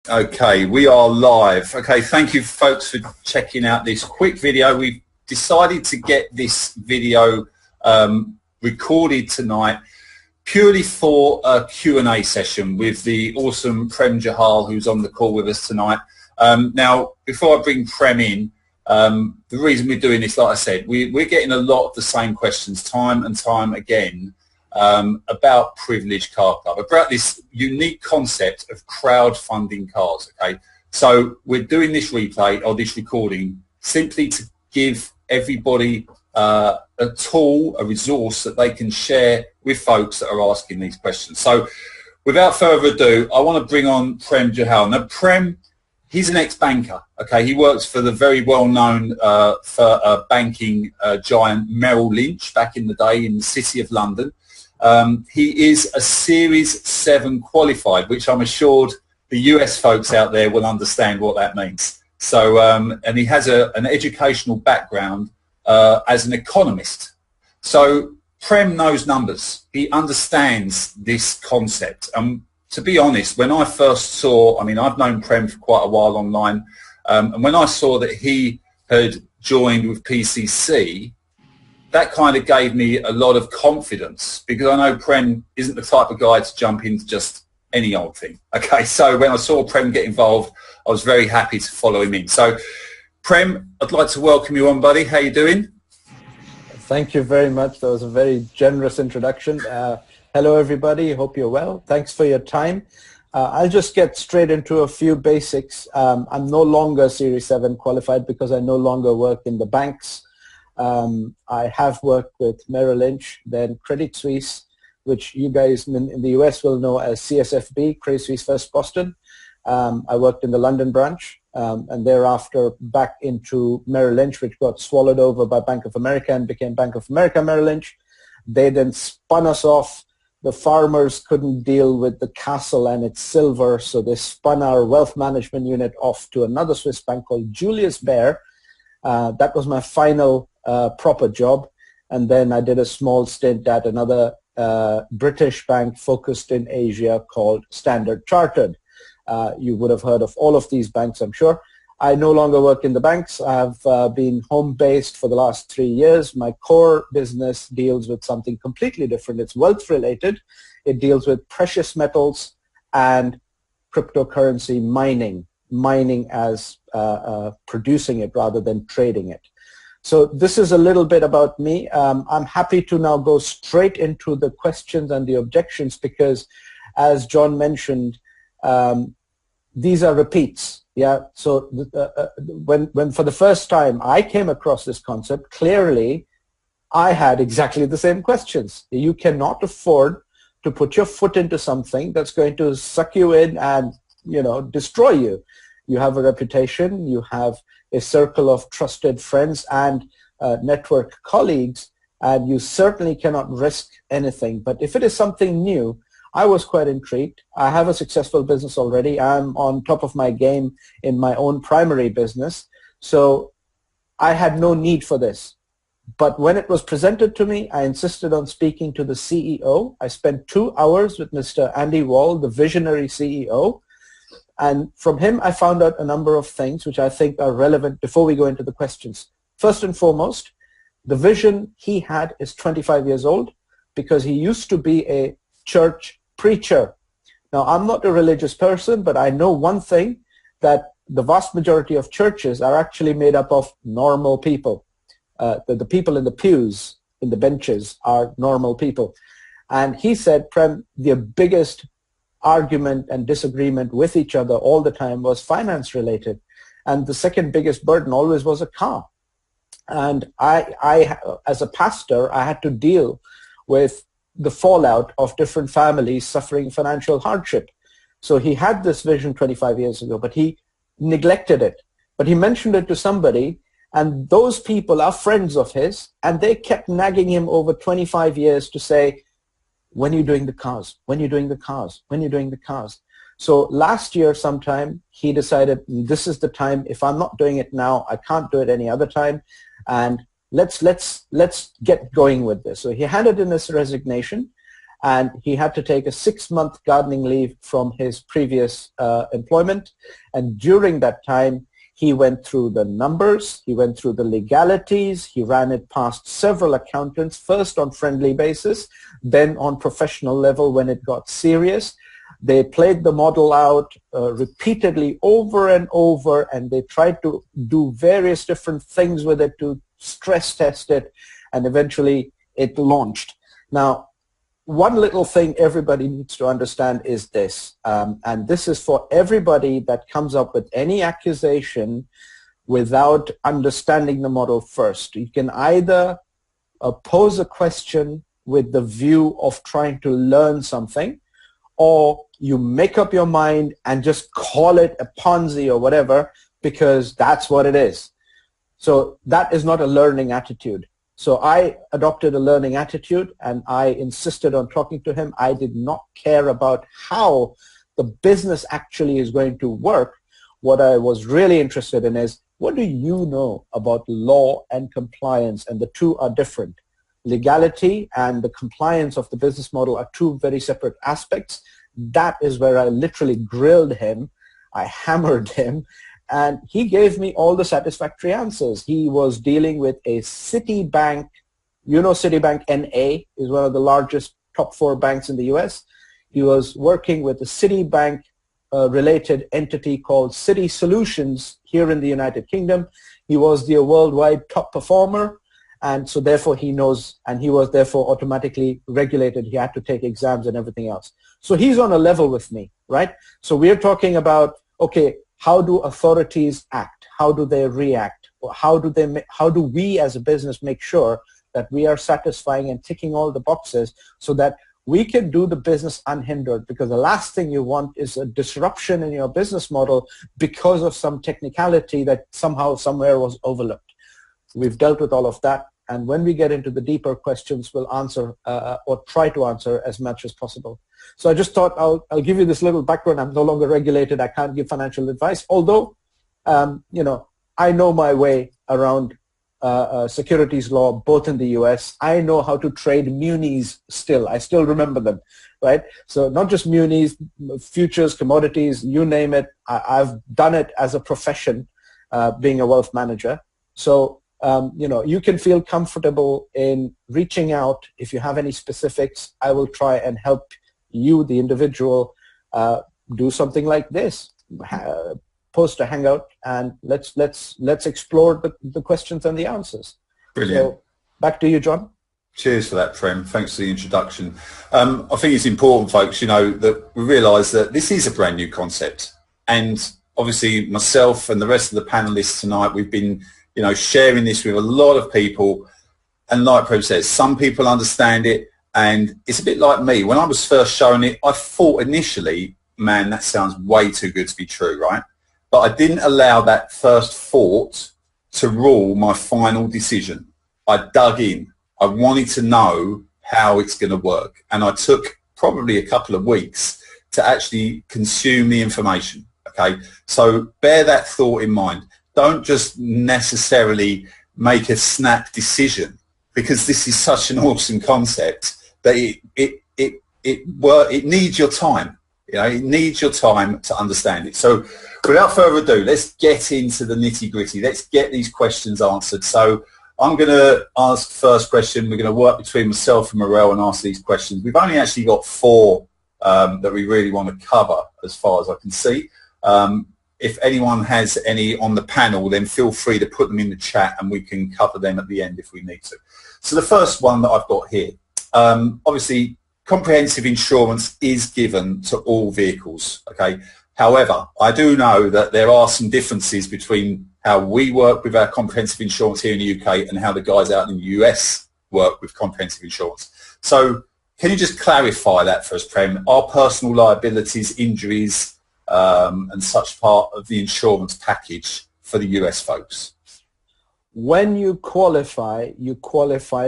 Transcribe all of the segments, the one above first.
Okay, we are live. Okay, thank you folks for checking out this quick video. We've decided to get this video recorded tonight purely for a Q&A session with the awesome Prem Jahal, who's on the call with us tonight. Now, before I bring Prem in, the reason we're doing this, like I said, we're getting a lot of the same questions time and time again about Privilege Car Club, about this unique concept of crowdfunding cars. Okay, so we're doing this replay or this recording simply to give everybody a tool, a resource that they can share with folks that are asking these questions. So without further ado, I want to bring on Prem Jahal. Now, Prem, he's an ex-banker. Okay, he works for the very well-known banking giant Merrill Lynch back in the day in the City of London. He is a Series 7 qualified, which I'm assured the US folks out there will understand what that means. So, and he has an educational background as an economist. So Prem knows numbers. He understands this concept. To be honest, when I first saw, I mean, I've known Prem for quite a while online, and when I saw that he had joined with PCC, that kind of gave me a lot of confidence, because I know Prem isn't the type of guy to jump into just any old thing. Okay, so when I saw Prem get involved, I was very happy to follow him in. So Prem, I'd like to welcome you on, buddy. How you doing? Thank you very much. That was a very generous introduction. Hello, everybody. Hope you're well. Thanks for your time. I'll just get straight into a few basics. I'm no longer Series 7 qualified because I no longer work in the banks. I have worked with Merrill Lynch, then Credit Suisse, which you guys in the US will know as CSFB, Credit Suisse First Boston. I worked in the London branch, and thereafter back into Merrill Lynch, which got swallowed over by Bank of America and became Bank of America Merrill Lynch. They then spun us off. The farmers couldn't deal with the castle and its silver, so they spun our wealth management unit off to another Swiss bank called Julius Baer. That was my final proper job, and then I did a small stint at another British bank focused in Asia called Standard Chartered. You would have heard of all of these banks, I'm sure. I no longer work in the banks. I've been home-based for the last 3 years. My core business deals with something completely different. It's wealth-related. It deals with precious metals and cryptocurrency mining as producing it rather than trading it. So this is a little bit about me. I'm happy to now go straight into the questions and the objections because, as John mentioned, these are repeats. Yeah. So when for the first time I came across this concept, clearly I had exactly the same questions. You cannot afford to put your foot into something that's going to suck you in and, you know, destroy you. You have a reputation, you have a circle of trusted friends and network colleagues, and you certainly cannot risk anything. But if it is something new, I was quite intrigued. I have a successful business already. I'm on top of my game in my own primary business. So I had no need for this. But when it was presented to me, I insisted on speaking to the CEO. I spent 2 hours with Mr. Andy Wall, the visionary CEO. And from him, I found out a number of things which I think are relevant before we go into the questions. First and foremost, the vision he had is 25 years old because he used to be a church preacher. Now, I'm not a religious person, but I know one thing, that the vast majority of churches are actually made up of normal people. The people in the pews, in the benches, are normal people. And he said, Prem, the biggest argument and disagreement with each other all the time was finance related. And the second biggest burden always was a car. And I as a pastor, I had to deal with the fallout of different families suffering financial hardship. So he had this vision 25 years ago, but he neglected it. But he mentioned it to somebody, and those people are friends of his, and they kept nagging him over 25 years to say, when are you doing the cars? When are you doing the cars? When are you doing the cars? So last year sometime, he decided this is the time. If I'm not doing it now, I can't do it any other time. And let's get going with this. So he handed in his resignation, and he had to take a 6-month gardening leave from his previous employment. And during that time, he went through the numbers, he went through the legalities, he ran it past several accountants, first on friendly basis, then on professional level when it got serious. They played the model out repeatedly over and over, and they tried to do various different things with it to stress test it, and eventually it launched. Now, one little thing everybody needs to understand is this, and this is for everybody that comes up with any accusation without understanding the model first. You can either pose a question with the view of trying to learn something, or you make up your mind and just call it a Ponzi or whatever because that's what it is. So that is not a learning attitude. So I adopted a learning attitude, and I insisted on talking to him. I did not care about how the business actually is going to work. What I was really interested in is, what do you know about law and compliance? And the two are different. Legality and the compliance of the business model are two very separate aspects. That is where I literally grilled him. I hammered him. And he gave me all the satisfactory answers. He was dealing with a Citibank. You know, Citibank NA is one of the largest top 4 banks in the US. He was working with a Citibank related entity called Citi Solutions here in the United Kingdom. He was the worldwide top performer. And so therefore he knows, and he was therefore automatically regulated. He had to take exams and everything else. So he's on a level with me, right? So we're talking about, okay, how do authorities act? How do they react? How do we as a business make sure that we are satisfying and ticking all the boxes so that we can do the business unhindered? Because the last thing you want is a disruption in your business model because of some technicality that somehow, somewhere was overlooked. We've dealt with all of that. And when we get into the deeper questions, we'll answer or try to answer as much as possible. So I just thought I'll give you this little background. I'm no longer regulated. I can't give financial advice. Although, you know, I know my way around securities law, both in the US. I know how to trade munis still. I still remember them, right? So not just munis, futures, commodities, you name it. I've done it as a profession, being a wealth manager. So, you know, you can feel comfortable in reaching out. If you have any specifics, I will try and help you, the individual, do something like this. Post a hangout, and let's explore the questions and the answers. Brilliant. So, back to you, John. Cheers for that, Prem. Thanks for the introduction. I think it's important, folks, you know, that we realise that this is a brand new concept, and obviously myself and the rest of the panelists tonight, we've been, you know, sharing this with a lot of people, and like Prem says, some people understand it, and it's a bit like me. When I was first showing it, I thought initially, man, that sounds way too good to be true, right? But I didn't allow that first thought to rule my final decision. I dug in. I wanted to know how it's going to work. And I took probably a couple of weeks to actually consume the information, okay? So bear that thought in mind. Don't just necessarily make a snap decision, because this is such an awesome concept that it needs your time. You know, it needs your time to understand it. So without further ado, let's get into the nitty-gritty. Let's get these questions answered. So I'm going to ask the first question. We're going to work between myself and Morel and ask these questions. We've only actually got 4 that we really want to cover as far as I can see. If anyone has any on the panel, then feel free to put them in the chat and we can cover them at the end if we need to. So the first one that I've got here, obviously comprehensive insurance is given to all vehicles, okay? However, I do know that there are some differences between how we work with our comprehensive insurance here in the UK and how the guys out in the US work with comprehensive insurance. So can you just clarify that for us, Prem? Are personal liabilities, injuries, and such part of the insurance package for the US folks? When you qualify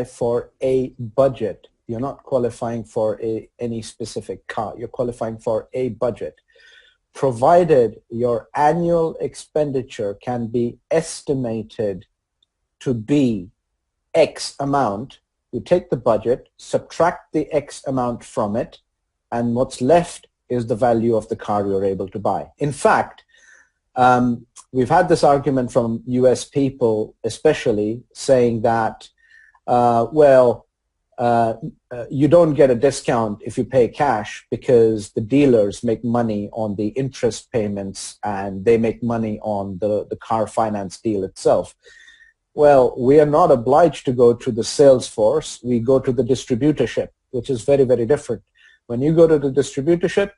for a budget. You're not qualifying for any specific car. You're qualifying for a budget. Provided your annual expenditure can be estimated to be X amount, we take the budget, subtract the X amount from it, and what's left is the value of the car you're able to buy. In fact, we've had this argument from US people especially saying that, you don't get a discount if you pay cash because the dealers make money on the interest payments and they make money on the car finance deal itself. Well, we are not obliged to go to the sales force. We go to the distributorship, which is very, very different. When you go to the distributorship,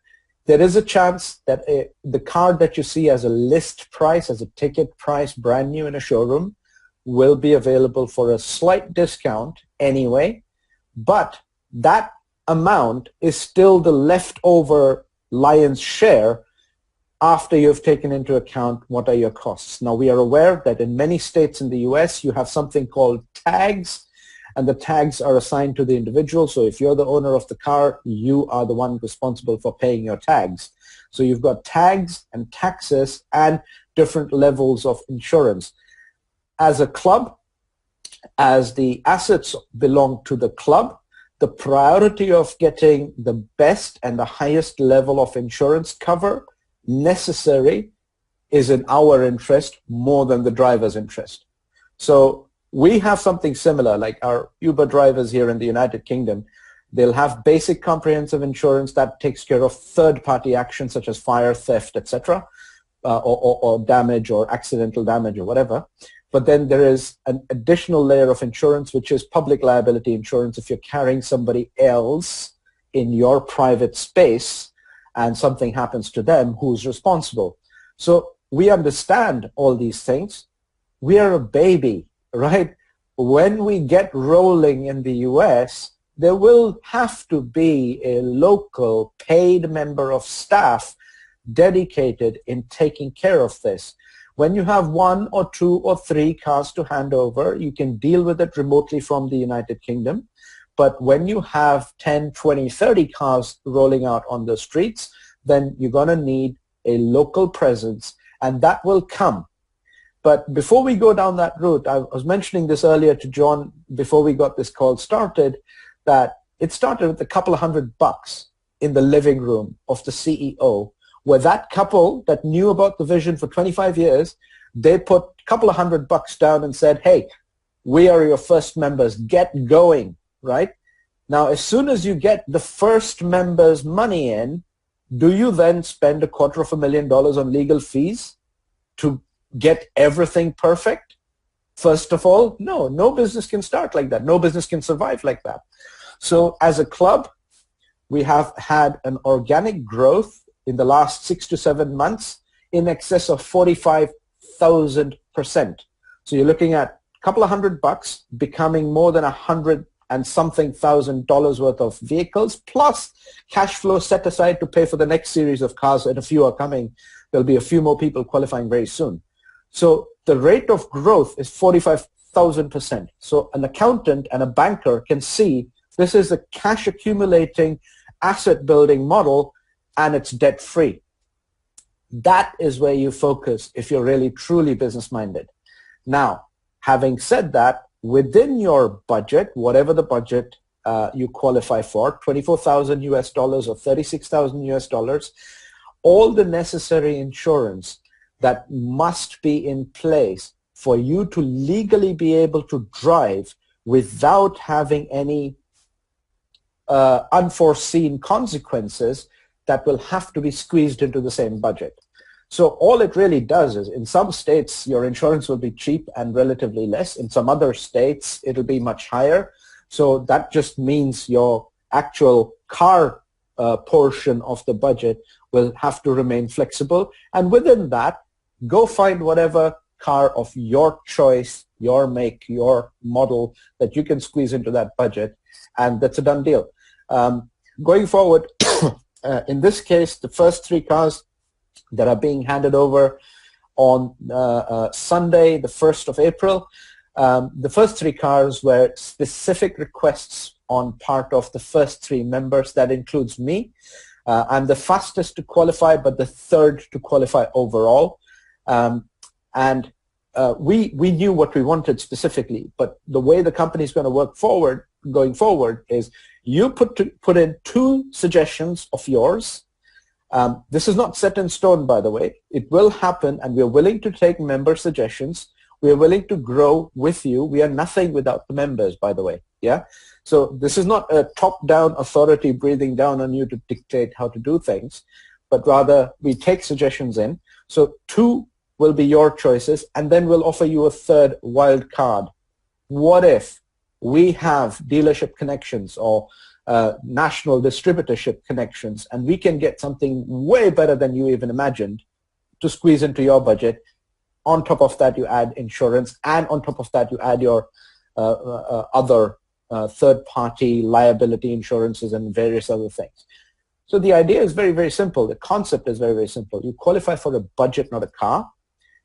there is a chance that the car that you see as a list price, as a ticket price, brand new in a showroom, will be available for a slight discount anyway, but that amount is still the leftover lion's share after you've taken into account what are your costs. Now, we are aware that in many states in the US, you have something called tags, and the tags are assigned to the individual. So if you're the owner of the car, you are the one responsible for paying your tags. So you've got tags and taxes and different levels of insurance. As a club, as the assets belong to the club, the priority of getting the best and the highest level of insurance cover necessary is in our interest more than the driver's interest. So we have something similar, like our Uber drivers here in the United Kingdom. They'll have basic comprehensive insurance that takes care of third-party actions such as fire, theft, etc., or damage or accidental damage or whatever. But then there is an additional layer of insurance, which is public liability insurance. If you're carrying somebody else in your private space and something happens to them, who's responsible? So we understand all these things. We are a baby, right? When we get rolling in the US, there will have to be a local paid member of staff dedicated in taking care of this. When you have 1 or 2 or 3 cars to hand over, you can deal with it remotely from the United Kingdom. But when you have 10, 20, 30 cars rolling out on the streets, then you're going to need a local presence, and that will come. But before we go down that route, I was mentioning this earlier to John before we got this call started, that it started with a couple of $100 in the living room of the CEO, where that couple that knew about the vision for 25 years, they put a couple of $100 down and said, hey, we are your first members, get going, right? Now, as soon as you get the first members' money in, do you then spend $250,000 on legal fees to get everything perfect? First of all, no business can start like that. No business can survive like that. So as a club, we have had an organic growth in the last 6 to 7 months in excess of 45,000%. So you're looking at a couple of $100 becoming more than $100 and something $1,000 worth of vehicles, plus cash flow set aside to pay for the next series of cars, and a few are coming. There'll be a few more people qualifying very soon. So the rate of growth is 45,000%. So an accountant and a banker can see this is a cash accumulating asset building model, and it's debt free. That is where you focus if you're really truly business minded. Now, having said that, within your budget, whatever the budget you qualify for, $24,000 or $36,000, all the necessary insurance that must be in place for you to legally be able to drive without having any unforeseen consequences, that will have to be squeezed into the same budget. So all it really does is, in some states, your insurance will be cheap and relatively less. In some other states, it'll be much higher. So that just means your actual car portion of the budget will have to remain flexible. And within that, go find whatever car of your choice, your make, your model that you can squeeze into that budget, and that's a done deal. Going forward, in this case, the first 3 cars that are being handed over on Sunday, the 1st of April, the first 3 cars were specific requests on part of the first 3 members. That includes me. I'm the fastest to qualify, but the 3rd to qualify overall. And we knew what we wanted specifically, but the way the company is going to work forward, going forward, is you put in 2 suggestions of yours. This is not set in stone, by the way. It will happen, and we're willing to take member suggestions. We are willing to grow with you. We are nothing without the members, by the way. Yeah. So this is not a top-down authority breathing down on you to dictate how to do things, but rather we take suggestions in. So 2 will be your choices, and then we'll offer you a 3rd wild card. What if we have dealership connections or national distributorship connections, and we can get something way better than you even imagined to squeeze into your budget? On top of that, you add insurance, and on top of that, you add your other third-party liability insurances and various other things. So the idea is very, very simple. The concept is very, very simple. You qualify for a budget, not a car.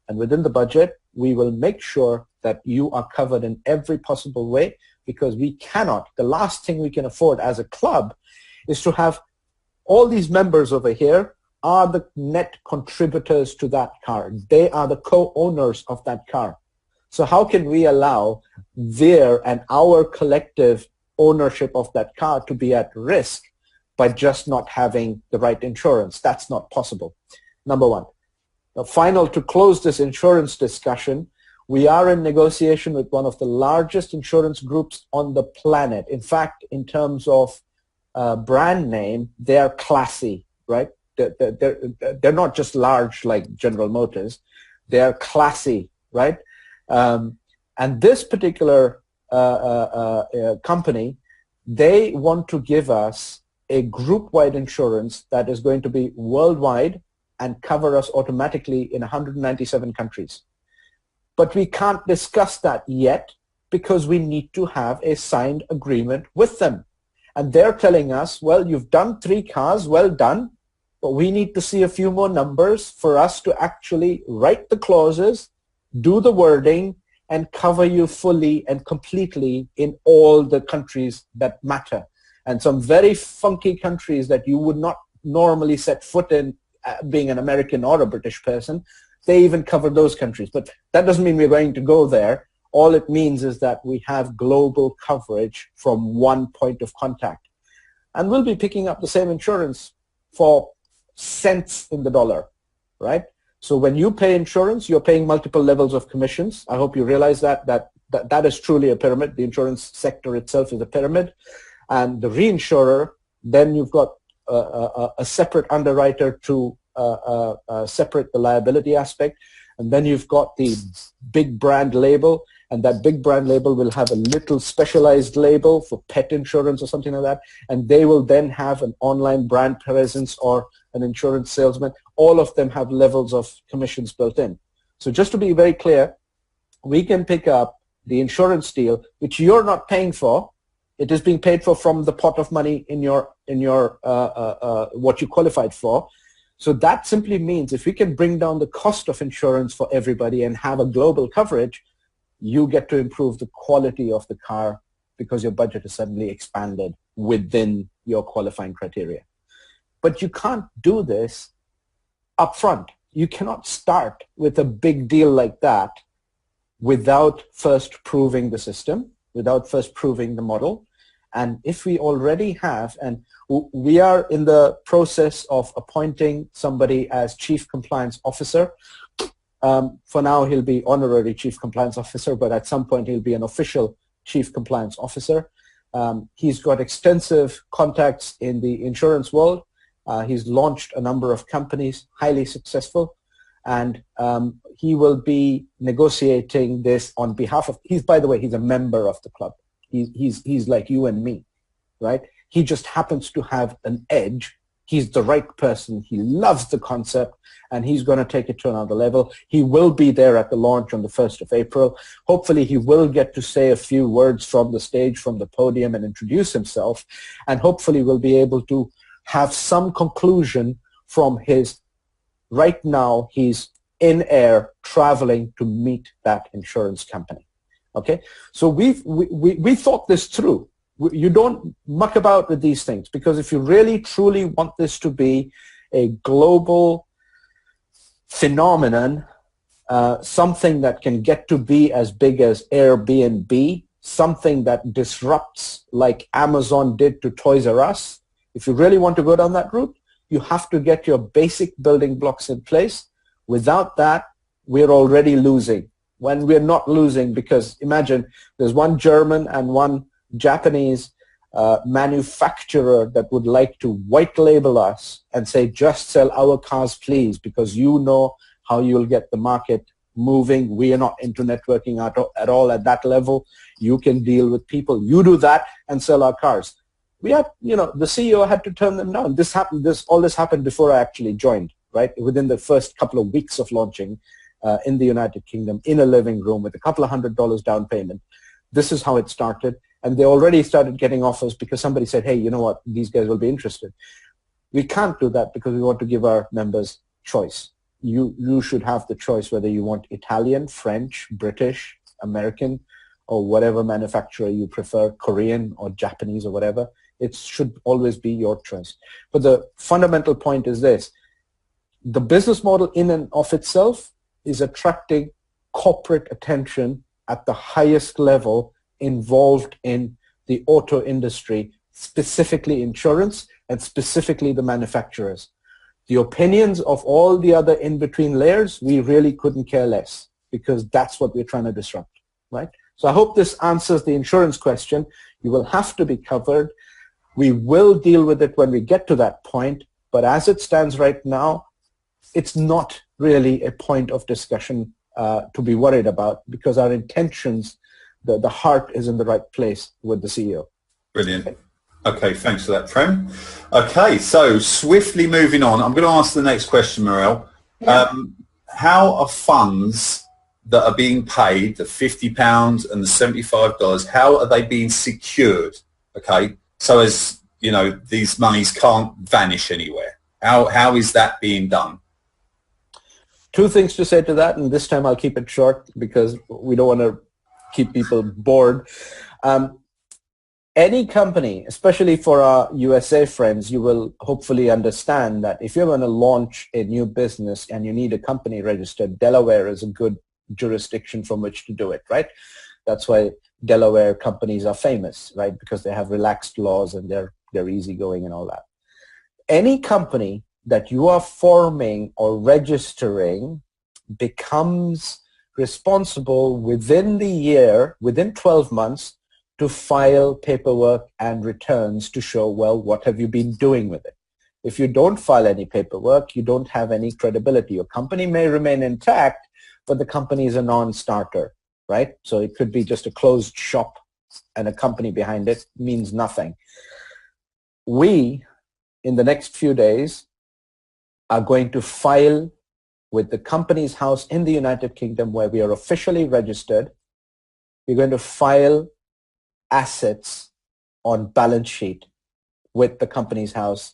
And within the budget, we will make sure that you are covered in every possible way, because we cannot, the last thing we can afford as a club is to have all these members over here are the net contributors to that car. They are the co-owners of that car. So how can we allow their and our collective ownership of that car to be at risk by just not having the right insurance? That's not possible, number one. Now, final, to close this insurance discussion, we are in negotiation with one of the largest insurance groups on the planet. In fact, in terms of brand name, they are classy, right? They're not just large like General Motors. They're classy, right? And this particular company, they want to give us a group-wide insurance that is going to be worldwide and cover us automatically in 197 countries. But we can't discuss that yet because we need to have a signed agreement with them. And they're telling us, well, you've done 3 cars, well done, but we need to see a few more numbers for us to actually write the clauses, do the wording, and cover you fully and completely in all the countries that matter. And some very funky countries that you would not normally set foot in, being an American or a British person, they even cover those countries. But that doesn't mean we're going to go there. All it means is that we have global coverage from one point of contact. And we'll be picking up the same insurance for cents in the dollar, right? So when you pay insurance, you're paying multiple levels of commissions. I hope you realize that is truly a pyramid. The insurance sector itself is a pyramid. And the reinsurer, then you've got a separate underwriter to separate the liability aspect. And then you've got the big brand label, and that big brand label will have a little specialized label for pet insurance or something like that. And they will then have an online brand presence or an insurance salesman. All of them have levels of commissions built in. So just to be very clear, we can pick up the insurance deal, which you're not paying for. It is being paid for from the pot of money in your what you qualified for. So that simply means if we can bring down the cost of insurance for everybody and have a global coverage, you get to improve the quality of the car because your budget is suddenly expanded within your qualifying criteria. But you can't do this upfront. You cannot start with a big deal like that without first proving the system, without first proving the model. And if we already have, and we are in the process of appointing somebody as Chief Compliance Officer. For now, he'll be honorary Chief Compliance Officer, but at some point he'll be an official Chief Compliance Officer. He's got extensive contacts in the insurance world. He's launched a number of companies, highly successful, and he will be negotiating this on behalf of, by the way, he's a member of the club. He's like you and me, right? He just happens to have an edge. He's the right person. He loves the concept, and he's going to take it to another level. He will be there at the launch on the 1st of April. Hopefully, he will get to say a few words from the stage, from the podium, and introduce himself. And hopefully, we'll be able to have some conclusion from his, right now, he's in air traveling to meet that insurance company. Okay, so we thought this through. You don't muck about with these things, because if you really truly want this to be a global phenomenon, something that can get to be as big as Airbnb, something that disrupts like Amazon did to Toys R Us. If you really want to go down that route, you have to get your basic building blocks in place. Without that, we're already losing. When we're not losing, because imagine there's one German and one Japanese manufacturer that would like to white label us and say, just sell our cars, please, because you know how you'll get the market moving. We are not into networking at all at that level. You can deal with people. You do that and sell our cars. We had, the CEO had to turn them down. All this happened before I actually joined, right? Within the first couple of weeks of launching in the United Kingdom, in a living room with a couple of $100 down payment. This is how it started. And they already started getting offers because somebody said, hey, you know what, these guys will be interested. We can't do that because we want to give our members choice. You should have the choice whether you want Italian, French, British, American, or whatever manufacturer you prefer, Korean or Japanese or whatever. It should always be your choice. But the fundamental point is this. The business model in and of itself is attracting corporate attention at the highest level involved in the auto industry, specifically insurance and specifically the manufacturers. The opinions of all the other in-between layers, we really couldn't care less because that's what we're trying to disrupt, right? So I hope this answers the insurance question. You will have to be covered. We will deal with it when we get to that point, but as it stands right now, it's not really a point of discussion to be worried about because our intentions, the heart is in the right place with the CEO. Brilliant. Okay, thanks for that, Prem. Okay, so swiftly moving on, I'm going to ask the next question, Morel. Yeah. How are funds that are being paid, the £50 and the $75, how are they being secured? Okay, so as you know, these monies can't vanish anywhere. How is that being done? Two things to say to that, and this time I'll keep it short because we don't want to keep people bored. Any company, especially for our USA friends, you will hopefully understand that if you're going to launch a new business and you need a company registered, Delaware is a good jurisdiction from which to do it, right? That's why Delaware companies are famous, right? Because they have relaxed laws and they're easygoing and all that. Any company that you are forming or registering becomes responsible within the year, within 12 months, to file paperwork and returns to show, well, what have you been doing with it? If you don't file any paperwork, you don't have any credibility. Your company may remain intact, but the company is a non-starter, right? So it could be just a closed shop and a company behind it means nothing. We, in the next few days, are going to file with the Companies House in the United Kingdom where we are officially registered. We're going to file assets on balance sheet with the Companies House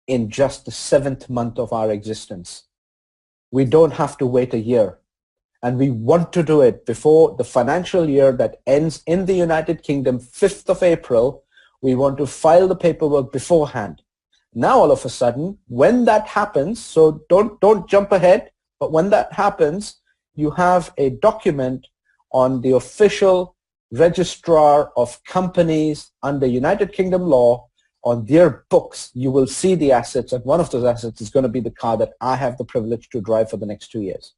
in just the 7th month of our existence. We don't have to wait a year. And we want to do it before the financial year that ends in the United Kingdom, 5th of April. We want to file the paperwork beforehand. Now, all of a sudden, when that happens, so don't jump ahead, but when that happens, you have a document on the official registrar of companies under United Kingdom law. On their books, you will see the assets, and one of those assets is going to be the car that I have the privilege to drive for the next 2 years,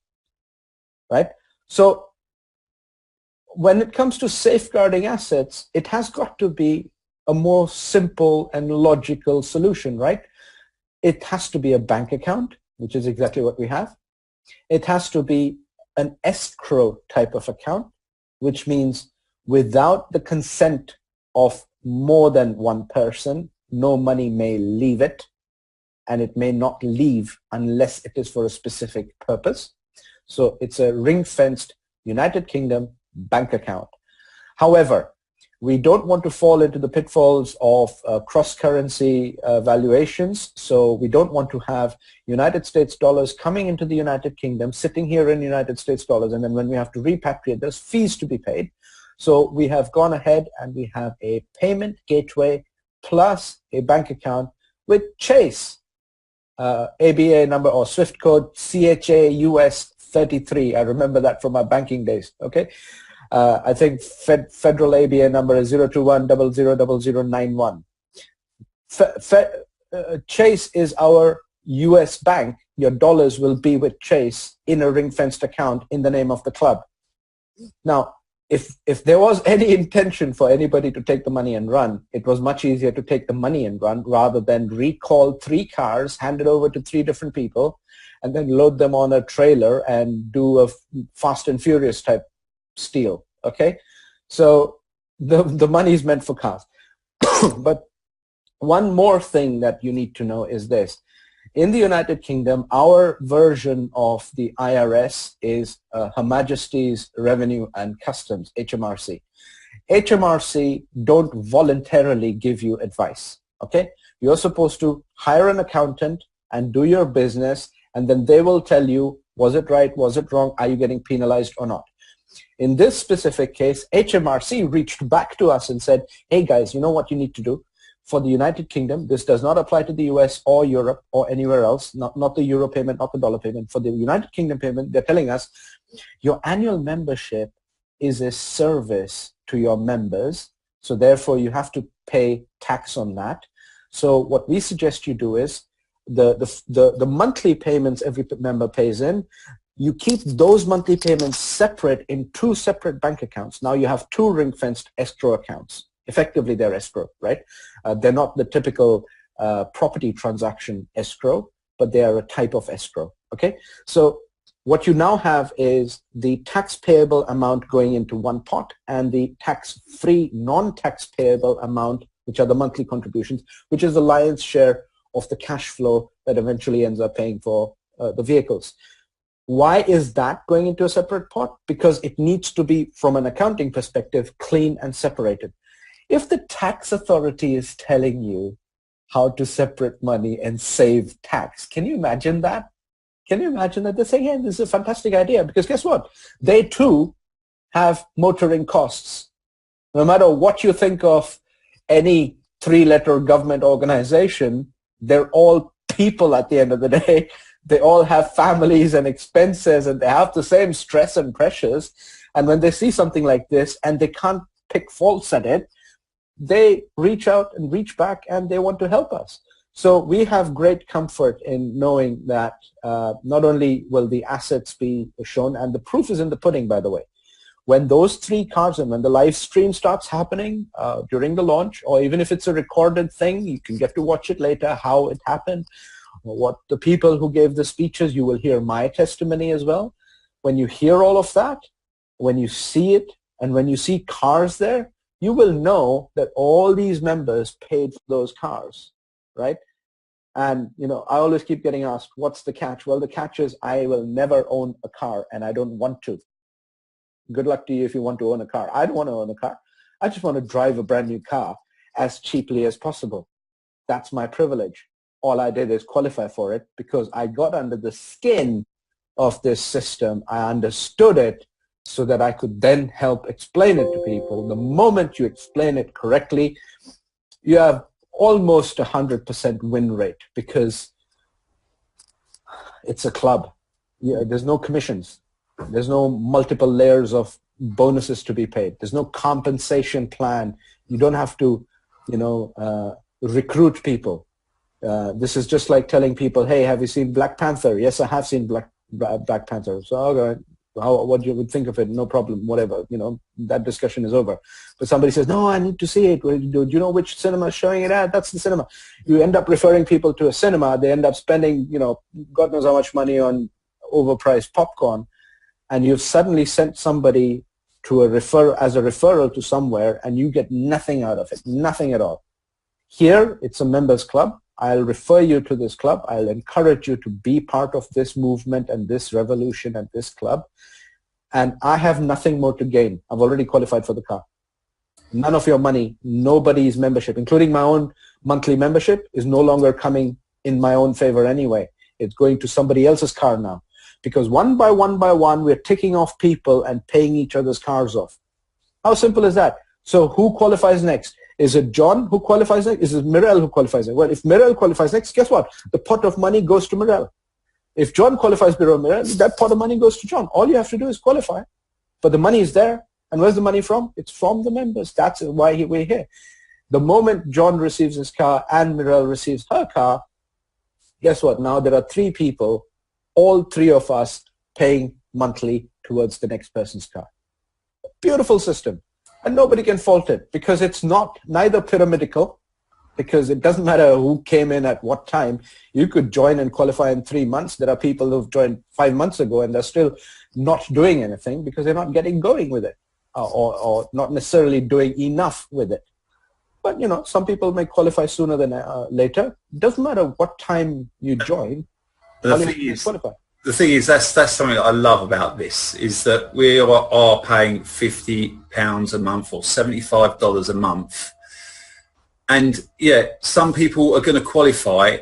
right? So when it comes to safeguarding assets, it has got to be a more simple and logical solution, right? It has to be a bank account, which is exactly what we have. It has to be an escrow type of account, which means without the consent of more than one person, no money may leave it, and it may not leave unless it is for a specific purpose. So it's a ring-fenced United Kingdom bank account. However, we don't want to fall into the pitfalls of cross-currency valuations. So we don't want to have United States dollars coming into the United Kingdom, sitting here in United States dollars, and then when we have to repatriate, there's fees to be paid. So we have gone ahead and we have a payment gateway plus a bank account with Chase, ABA number or SWIFT code CHAUS 33. I remember that from my banking days. Okay. I think federal ABA number is 021000091. Chase is our US bank. Your dollars will be with Chase in a ring-fenced account in the name of the club. Now, if there was any intention for anybody to take the money and run, it was much easier to take the money and run rather than recall 3 cars, hand it over to 3 different people, and then load them on a trailer and do a Fast and Furious type steal. Okay, so the money is meant for cars. But one more thing that you need to know is this. In the United Kingdom, our version of the IRS is Her Majesty's Revenue and Customs, HMRC. HMRC don't voluntarily give you advice, okay? You're supposed to hire an accountant and do your business, and then they will tell you, was it right, was it wrong, are you getting penalized or not? In this specific case, HMRC reached back to us and said, hey guys, you know what you need to do? For the United Kingdom, this does not apply to the US or Europe or anywhere else, not the euro payment, not the dollar payment. For the United Kingdom payment, they're telling us your annual membership is a service to your members, so therefore you have to pay tax on that. So what we suggest you do is the monthly payments every member pays in, you keep those monthly payments separate in 2 separate bank accounts. Now you have 2 ring-fenced escrow accounts. Effectively, they're escrow, right? They're not the typical property transaction escrow, but they are a type of escrow, okay? So what you now have is the tax payable amount going into one pot and the tax-free, non-tax payable amount, which are the monthly contributions, which is the lion's share of the cash flow that eventually ends up paying for the vehicles. Why is that going into a separate pot? Because it needs to be, from an accounting perspective, clean and separated. If the tax authority is telling you how to separate money and save tax, can you imagine that? Can you imagine that? They're saying, hey, this is a fantastic idea, because guess what? They too have motoring costs. No matter what you think of any 3-letter government organization, they're all people at the end of the day. They all have families and expenses, and they have the same stress and pressures. And when they see something like this and they can't pick faults at it, they reach out and reach back and they want to help us. So we have great comfort in knowing that not only will the assets be shown, and the proof is in the pudding, by the way. When those 3 cars and when the live stream starts happening during the launch, or even if it's a recorded thing, you can get to watch it later, how it happened, what the people who gave the speeches, you will hear my testimony as well. When you hear all of that, when you see it, and when you see cars there, you will know that all these members paid for those cars, right? And, you know, I always keep getting asked, what's the catch? Well, the catch is I will never own a car, and I don't want to. Good luck to you if you want to own a car. I don't want to own a car. I just want to drive a brand new car as cheaply as possible. That's my privilege. All I did is qualify for it because I got under the skin of this system. I understood it so that I could then help explain it to people. The moment you explain it correctly, you have almost 100% win rate because it's a club. Yeah, there's no commissions. There's no multiple layers of bonuses to be paid. There's no compensation plan. You don't have to, you know, recruit people. This is just like telling people, hey, have you seen Black Panther? Yes, I have seen Black Panther. So, okay, what you would think of it, no problem, whatever, you know, that discussion is over. But somebody says, no, I need to see it. Do you know which cinema is showing it at? That's the cinema. You end up referring people to a cinema. They end up spending, you know, God knows how much money on overpriced popcorn. And you've suddenly sent somebody to as a referral to somewhere, and you get nothing out of it, nothing at all. Here, it's a members club. I'll refer you to this club. I'll encourage you to be part of this movement and this revolution and this club. And I have nothing more to gain. I've already qualified for the car. None of your money, nobody's membership, including my own monthly membership, is no longer coming in my own favor anyway. It's going to somebody else's car now. Because one by one, we're ticking off people and paying each other's cars off. How simple is that? So who qualifies next? Is it John who qualifies next? Is it Mirel who qualifies next? Well, if Mirel qualifies next, guess what? The pot of money goes to Mirel. If John qualifies Bureau Mirror, that pot of money goes to John. All you have to do is qualify. But the money is there. And where's the money from? It's from the members. That's why we're here. The moment John receives his car and Mirelle receives her car, guess what? Now there are 3 people, all 3 of us paying monthly towards the next person's car. Beautiful system. And nobody can fault it because it's neither pyramidical, because it doesn't matter who came in at what time. You could join and qualify in 3 months. There are people who've joined 5 months ago and they're still not doing anything because they're not getting going with it or not necessarily doing enough with it. But, you know, some people may qualify sooner than later. It doesn't matter what time you join. The thing is, that's something that I love about this, is that we are paying £50 a month or $75 a month. And yeah, some people are going to qualify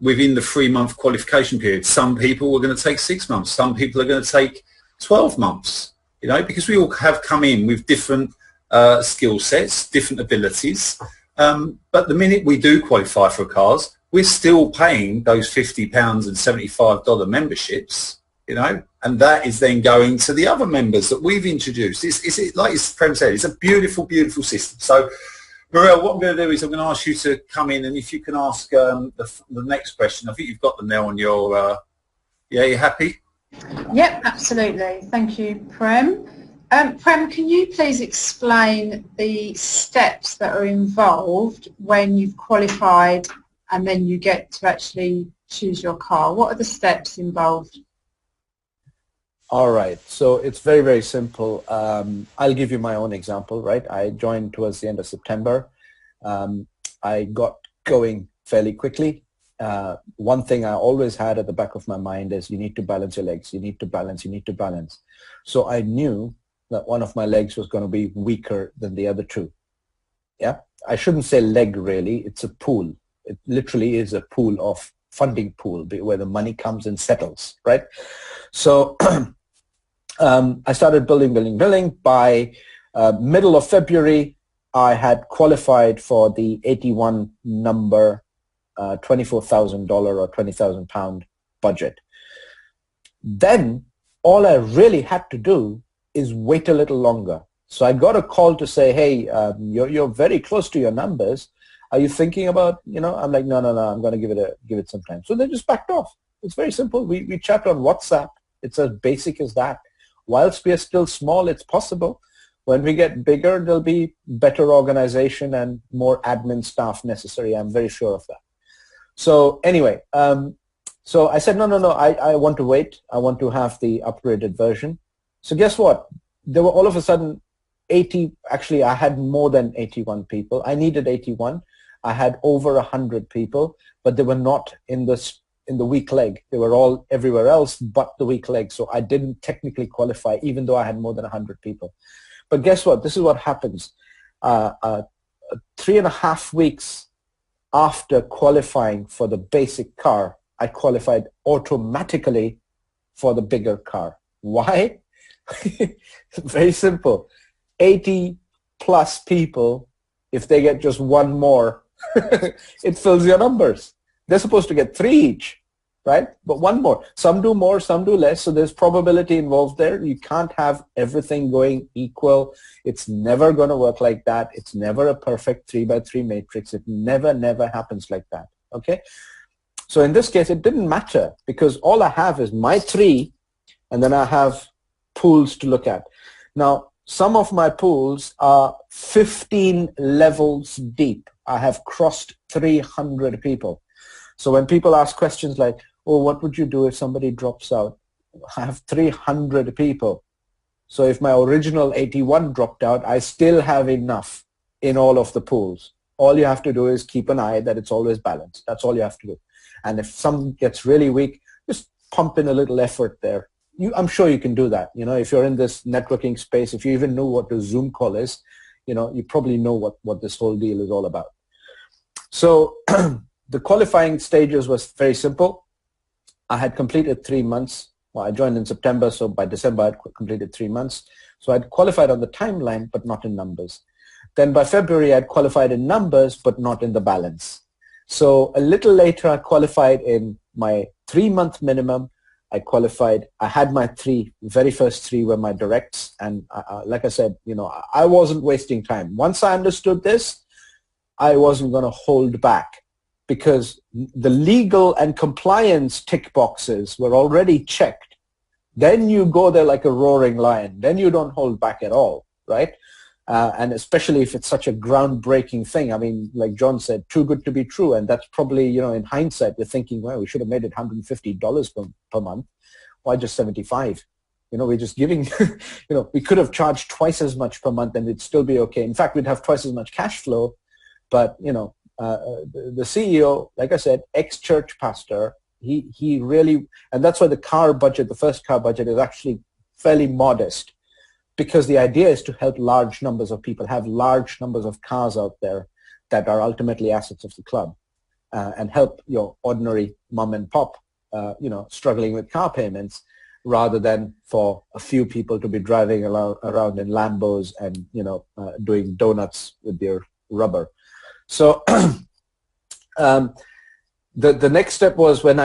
within the 3-month qualification period. Some people are going to take 6 months. Some people are going to take 12 months, you know, because we all have come in with different skill sets, different abilities. But the minute we do qualify for cars, we're still paying those £50 and $75 memberships, you know, and that is then going to the other members that we've introduced. It's like Prem said, it's a beautiful, beautiful system. So, Mirelle, what I'm going to do is I'm going to ask you to come in, and if you can ask the next question. I think you've got them now on your, yeah, you happy? Yep, absolutely. Thank you, Prem. Prem, can you please explain the steps that are involved when you've qualified and then you get to actually choose your car? What are the steps involved? All right. So it's very, very simple. I'll give you my own example, right? I joined towards the end of September. I got going fairly quickly. One thing I always had at the back of my mind is you need to balance your legs. You need to balance. You need to balance. So I knew that one of my legs was going to be weaker than the other 2. Yeah. I shouldn't say leg really. It's a pool. It literally is a pool of funding pool where the money comes and settles, right? So I started building. By middle of February, I had qualified for the 81 number, $24,000 or £20,000 budget. Then all I really had to do is wait a little longer. So I got a call to say, hey, you're very close to your numbers. Are you thinking about, you know, I'm like, no, I'm going to give it some time. So they just backed off. It's very simple. We chat on WhatsApp. It's as basic as that. Whilst we are still small, it's possible. When we get bigger, there'll be better organization and more admin staff necessary. I'm very sure of that. So anyway, so I said, no, I want to wait. I want to have the upgraded version. So guess what? There were all of a sudden 80, actually I had more than 81 people. I needed 81. I had over 100 people, but they were not in the weak leg. They were all everywhere else but the weak leg. So I didn't technically qualify, even though I had more than 100 people. But guess what? This is what happens. 3.5 weeks after qualifying for the basic car, I qualified automatically for the bigger car. Why? Very simple. 80 plus people, if they get just one more, it fills your numbers. They're supposed to get 3 each, right? But one more. Some do more, some do less. So there's probability involved there. You can't have everything going equal. It's never going to work like that. It's never a perfect 3x3 matrix. It never happens like that. Okay. So in this case, it didn't matter because all I have is my 3 and then I have pools to look at. Now, some of my pools are 15 levels deep. I have crossed 300 people. So when people ask questions like, oh, what would you do if somebody drops out? I have 300 people. So if my original 81 dropped out, I still have enough in all of the pools. All you have to do is keep an eye that it's always balanced. That's all you have to do. And if some gets really weak, just pump in a little effort there. I'm sure you can do that. You know, if you're in this networking space, if you even know what the Zoom call is, you know, you probably know what this whole deal is all about. So the qualifying stages was very simple. I had completed 3 months. Well, I joined in September, so by December I had completed 3 months. So I'd qualified on the timeline, but not in numbers. Then by February, I'd qualified in numbers, but not in the balance. So a little later, I qualified in my 3-month minimum. I qualified. I had my very first three were my directs. And like I said, I wasn't wasting time. Once I understood this, I wasn't going to hold back, because the legal and compliance tick boxes were already checked. Then you go there like a roaring lion. Then you don't hold back at all, right? And especially if it's such a groundbreaking thing. I mean, like John said, too good to be true. And that's probably, in hindsight, we're thinking, well, we should have made it $150 per month. Why just 75? We're just giving, we could have charged twice as much per month and it'd still be okay. In fact, we'd have twice as much cash flow. But, the CEO, like I said, ex-church pastor, he really, and that's why the first car budget is actually fairly modest, because the idea is to help large numbers of people, have large numbers of cars out there that are ultimately assets of the club, and help your ordinary mom and pop, struggling with car payments, rather than for a few people to be driving around in Lambos and, doing donuts with their rubber. So the next step was when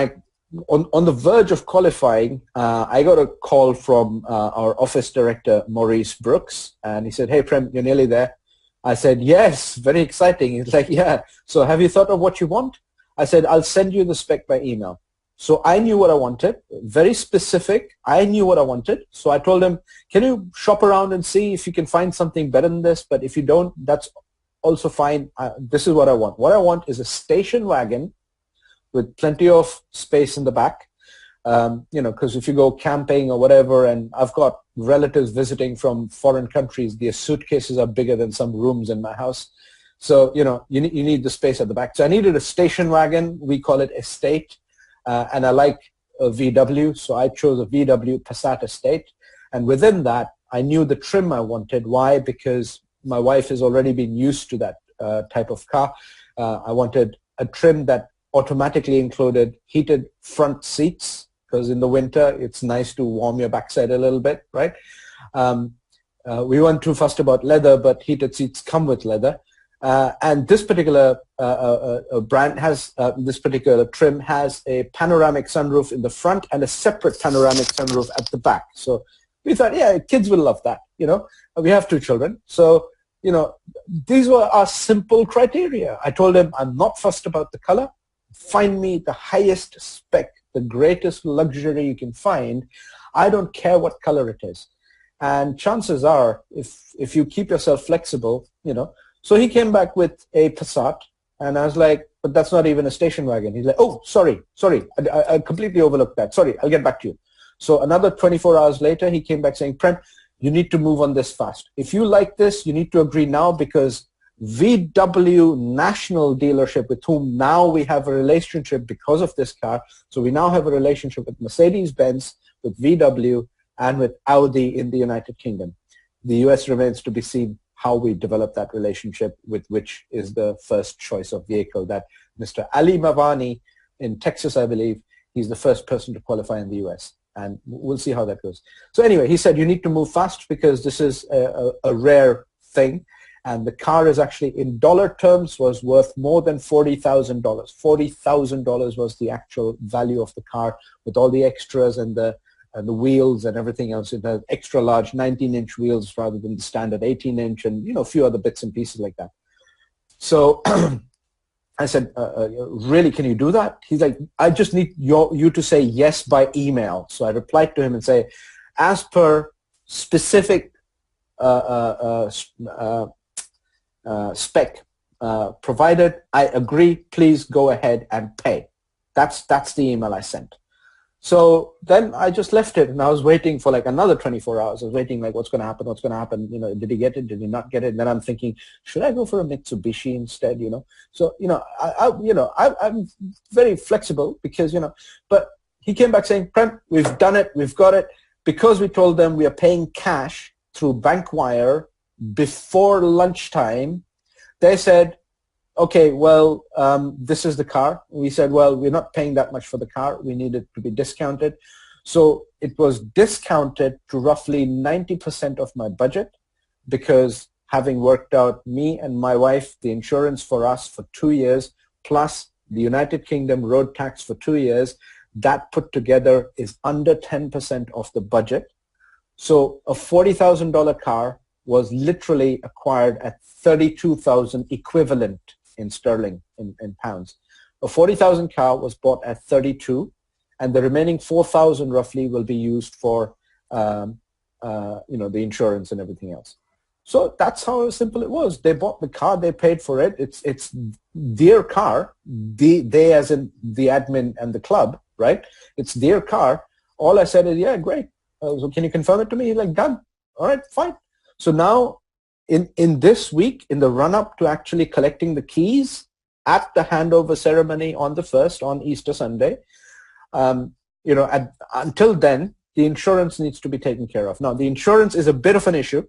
on the verge of qualifying, I got a call from our office director, Maurice Brooks, and he said, "Hey, Prem, you're nearly there." I said, "Yes, very exciting." He's like, "Yeah, so have you thought of what you want?" I said, "I'll send you the spec by email." So I knew what I wanted, very specific. I knew what I wanted. So I told him, "Can you shop around and see if you can find something better than this? But if you don't, that's also fine. This is what I want. What I want is a station wagon with plenty of space in the back, because if you go camping or whatever, and I've got relatives visiting from foreign countries, their suitcases are bigger than some rooms in my house. So, you need the space at the back. So I needed a station wagon. We call it Estate. And I like a VW, so I chose a VW Passat Estate. And within that, I knew the trim I wanted. Why? Because my wife has already been used to that type of car. I wanted a trim that automatically included heated front seats, because in the winter it's nice to warm your backside a little bit, right? We weren't too fussed about leather, but heated seats come with leather. And this particular brand has, this particular trim has a panoramic sunroof in the front and a separate panoramic sunroof at the back. So we thought, yeah, kids will love that, We have 2 children. So, these were our simple criteria. I told him, I'm not fussed about the color. Find me the highest spec, the greatest luxury you can find. I don't care what color it is. And chances are, if you keep yourself flexible, So he came back with a Passat, and I was like, but that's not even a station wagon. He's like, oh, sorry, I completely overlooked that. Sorry, I'll get back to you. So another 24 hours later, he came back saying, Prem, you need to move on this fast. If you like this, you need to agree now, because VW National Dealership, with whom now we have a relationship because of this car. So we now have a relationship with Mercedes-Benz, with VW, and with Audi in the United Kingdom. The US remains to be seen how we develop that relationship, with which is the first choice of vehicle that Mr. Ali Mavani in Texas, I believe, he's the first person to qualify in the US. And we'll see how that goes. So anyway, he said, you need to move fast, because this is a rare thing. And the car is actually, in dollar terms, was worth more than $40,000. $40,000 was the actual value of the car, with all the extras and the wheels and everything else. It has extra large 19-inch wheels rather than the standard 18-inch, and a few other bits and pieces like that. So I said, really, can you do that? He's like, I just need you to say yes by email. So I replied to him and say, as per specific spec provided, I agree, please go ahead and pay. That's the email I sent. So then I just left it, and I was waiting for like another 24 hours. I was waiting, like, what's going to happen? What's going to happen? Did he get it? Did he not get it? And then I'm thinking, should I go for a Mitsubishi instead? So I'm very flexible, because But he came back saying, Prem, we've done it. We've got it, because we told them we are paying cash through Bankwire before lunchtime. They said, okay, well, this is the car. We said, well, we're not paying that much for the car. We need it to be discounted. So it was discounted to roughly 90% of my budget, because having worked out, me and my wife, the insurance for us for 2 years, plus the United Kingdom road tax for 2 years, that put together is under 10% of the budget. So a $40,000 car was literally acquired at 32,000 equivalent in sterling, in pounds. A 40,000 car was bought at 32, and the remaining 4,000 roughly will be used for the insurance and everything else. So that's how simple it was. They bought the car, they paid for it. It's their car. They as in the admin and the club, right? It's their car. All I said is, yeah, great. So can you confirm it to me? He's like, done. All right, fine. So now in this week, in the run-up to actually collecting the keys at the handover ceremony on the 1st, on Easter Sunday, until then, the insurance needs to be taken care of. Now, the insurance is a bit of an issue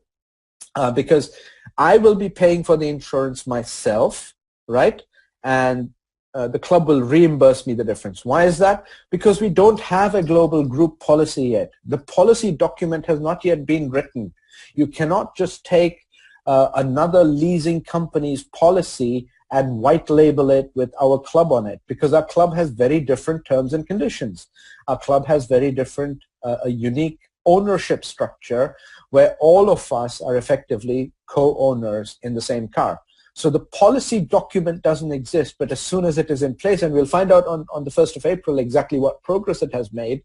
because I will be paying for the insurance myself, right? And the club will reimburse me the difference. Why is that? Because we don't have a global group policy yet. The policy document has not yet been written. You cannot just take another leasing company's policy and white label it with our club on it, because our club has very different terms and conditions. Our club has very different, a unique ownership structure where all of us are effectively co-owners in the same car. So the policy document doesn't exist, but as soon as it is in place, and we'll find out on the 1st of April exactly what progress it has made,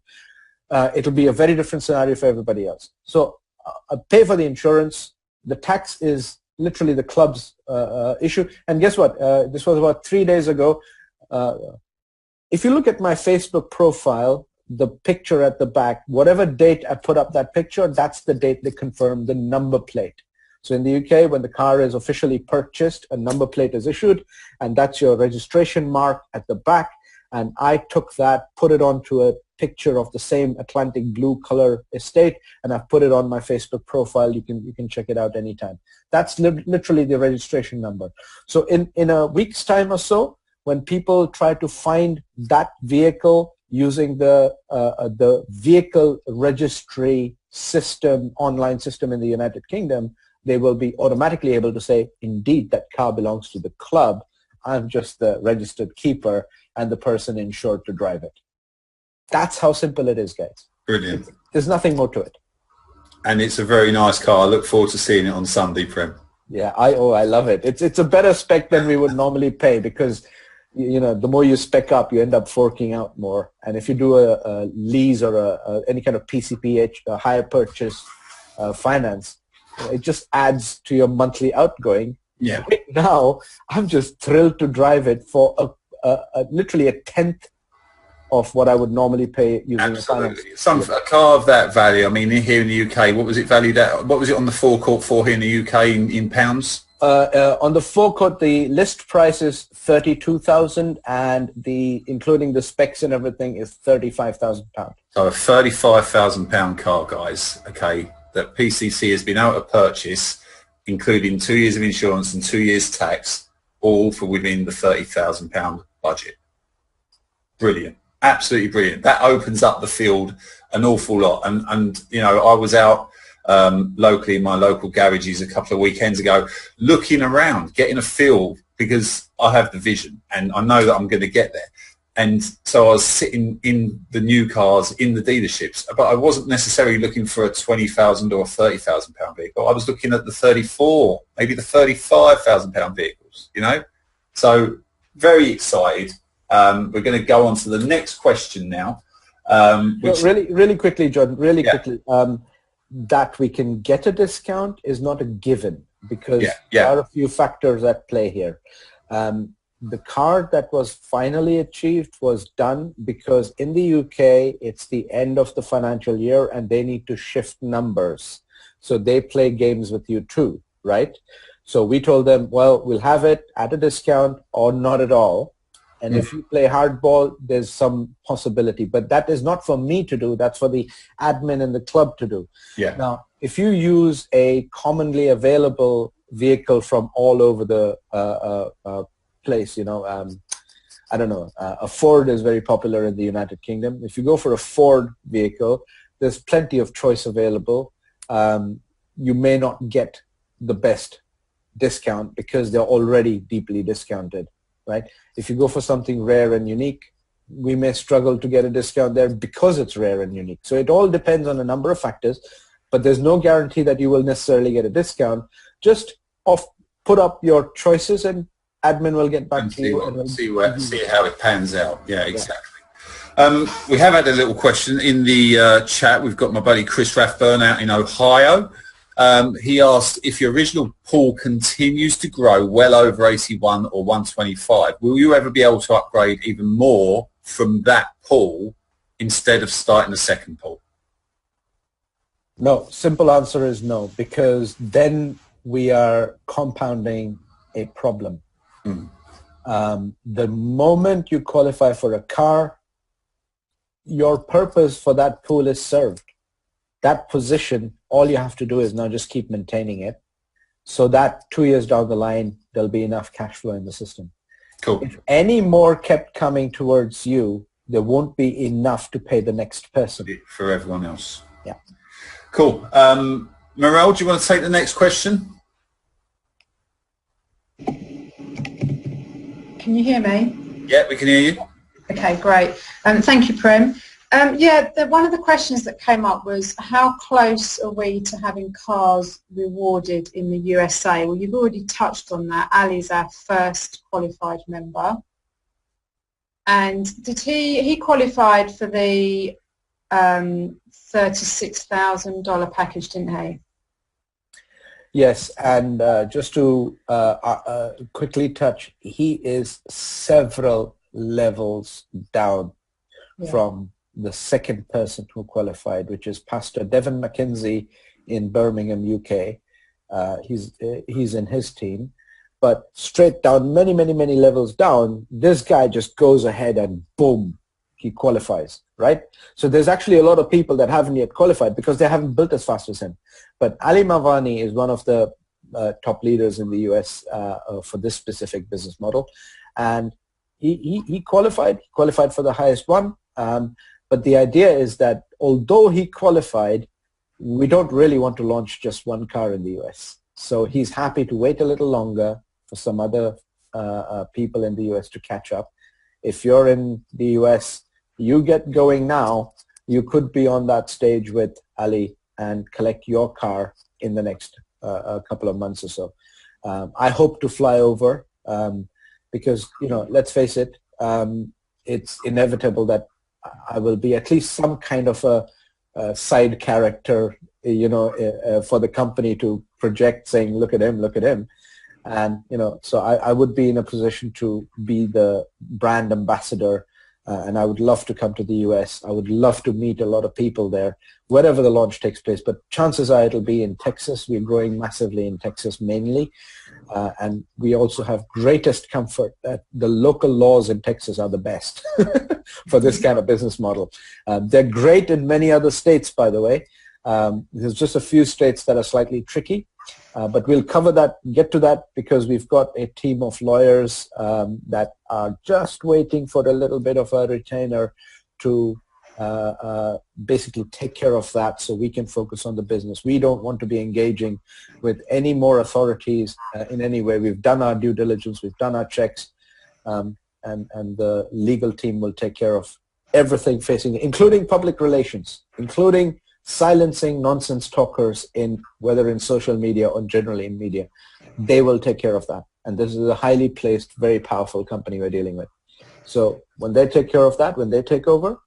it'll be a very different scenario for everybody else. So pay for the insurance. The tax is literally the club's issue. And guess what? This was about 3 days ago. If you look at my Facebook profile, the picture at the back, whatever date I put up that picture, that's the date they confirm the number plate. So in the UK, when the car is officially purchased, a number plate is issued, and that's your registration mark at the back. And I took that, put it onto a picture of the same Atlantic blue color estate, and I've put it on my Facebook profile. You can check it out anytime. That's literally the registration number. So in a week's time or so, when people try to find that vehicle using the vehicle registry system, online system in the United Kingdom, they will be automatically able to say, indeed, that car belongs to the club. I'm just the registered keeper and the person insured to drive it. That's how simple it is, guys. Brilliant. There's nothing more to it. And it's a very nice car. I look forward to seeing it on Sunday, Prem. Yeah, I love it. It's a better spec than we would normally pay, because the more you spec up, you end up forking out more. And if you do a lease or any kind of PCP, a hire purchase finance, it just adds to your monthly outgoing. Yeah. Right now, I'm just thrilled to drive it for literally a tenth of what I would normally pay using a finance. A car of that value. I mean, here in the UK, what was it valued at? What was it on the forecourt for here in the UK in pounds? On the forecourt, the list price is 32,000, and including the specs and everything is £35,000. So a £35,000 car, guys. Okay, that PCC has been able to purchase, including 2 years of insurance and 2 years tax, all for within the £30,000 budget. Brilliant. Absolutely brilliant. That opens up the field an awful lot. And I was out locally in my local garages a couple of weekends ago, looking around, getting a feel, because I have the vision and I know that I'm going to get there. And so I was sitting in the new cars in the dealerships, but I wasn't necessarily looking for a £20,000 or £30,000 vehicle. I was looking at the 34, maybe the £35,000 vehicles, So very excited. We're going to go on to the next question now. Really quickly, John, quickly. That we can get a discount is not a given, because there are a few factors at play here. The car that was finally achieved was done because in the UK, it's the end of the financial year and they need to shift numbers. So they play games with you too, right? So we told them, well, we'll have it at a discount or not at all. And if you play hardball, there's some possibility. But that is not for me to do. That's for the admin and the club to do. Yeah. Now, if you use a commonly available vehicle from all over the place, I don't know, a Ford is very popular in the United Kingdom. If you go for a Ford vehicle, there's plenty of choice available. You may not get the best discount because they're already deeply discounted. right? If you go for something rare and unique, we may struggle to get a discount there because it's rare and unique. So it all depends on a number of factors, but there's no guarantee that you will necessarily get a discount. Just put up your choices and admin will get back to you. And see how it pans out. Yeah, exactly. We have had a little question in the chat. We've got my buddy Chris Rathburn out in Ohio. He asked, if your original pool continues to grow well over 81 or 125, will you ever be able to upgrade even more from that pool instead of starting a second pool? No, simple answer is no, because then we are compounding a problem. The moment you qualify for a car, your purpose for that pool is served. That position, all you have to do is now just keep maintaining it so that 2 years down the line, there'll be enough cash flow in the system. Cool. If any more kept coming towards you, there won't be enough to pay the next person. For everyone else. Yeah. Cool. Morel, do you want to take the next question? Can you hear me? Yeah, we can hear you. Okay, great. Thank you, Prem. One of the questions that came up was, how close are we to having cars rewarded in the USA? Well, you've already touched on that. Ali's our first qualified member. And did he qualified for the $36,000 package, didn't he? Yes, and just to quickly touch, he is several levels down from the second person who qualified, which is Pastor Devon McKenzie in Birmingham, UK. He's in his team, but straight down, many levels down, this guy just goes ahead and boom, he qualifies, right? So there's actually a lot of people that haven't yet qualified because they haven't built as fast as him. But Ali Mavani is one of the top leaders in the US for this specific business model, and he qualified for the highest one. But the idea is that although he qualified, we don't really want to launch just one car in the US. So he's happy to wait a little longer for some other people in the US to catch up. If you're in the US, you get going now, you could be on that stage with Ali and collect your car in the next couple of months or so. I hope to fly over because, let's face it, it's inevitable that I will be at least some kind of a side character, for the company to project saying, look at him. And, so I would be in a position to be the brand ambassador, and I would love to come to the US. I would love to meet a lot of people there, wherever the launch takes place. But chances are it'll be in Texas. We're growing massively in Texas mainly. And we also have greatest comfort that the local laws in Texas are the best for this kind of business model. They're great in many other states, by the way. There's just a few states that are slightly tricky. But we'll cover that, get to that, because we've got a team of lawyers that are just waiting for a little bit of a retainer to basically take care of that so we can focus on the business. We don't want to be engaging with any more authorities in any way. We've done our due diligence, we've done our checks, and the legal team will take care of everything facing, including public relations, including silencing nonsense talkers whether in social media or generally in media. They will take care of that. And this is a highly placed, very powerful company we're dealing with. So when they take care of that, when they take over,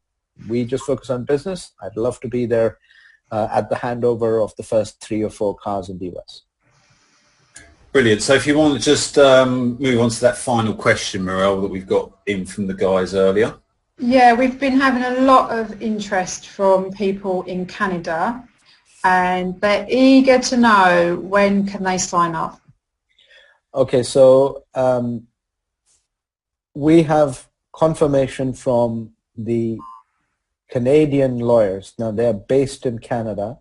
we just focus on business. I'd love to be there at the handover of the first 3 or 4 cars in the US. Brilliant. So if you want to just move on to that final question, Morel, that we've got in from the guys earlier. Yeah, we've been having a lot of interest from people in Canada, and they're eager to know when can they sign up. Okay, so we have confirmation from the Canadian lawyers. Now, they're based in Canada.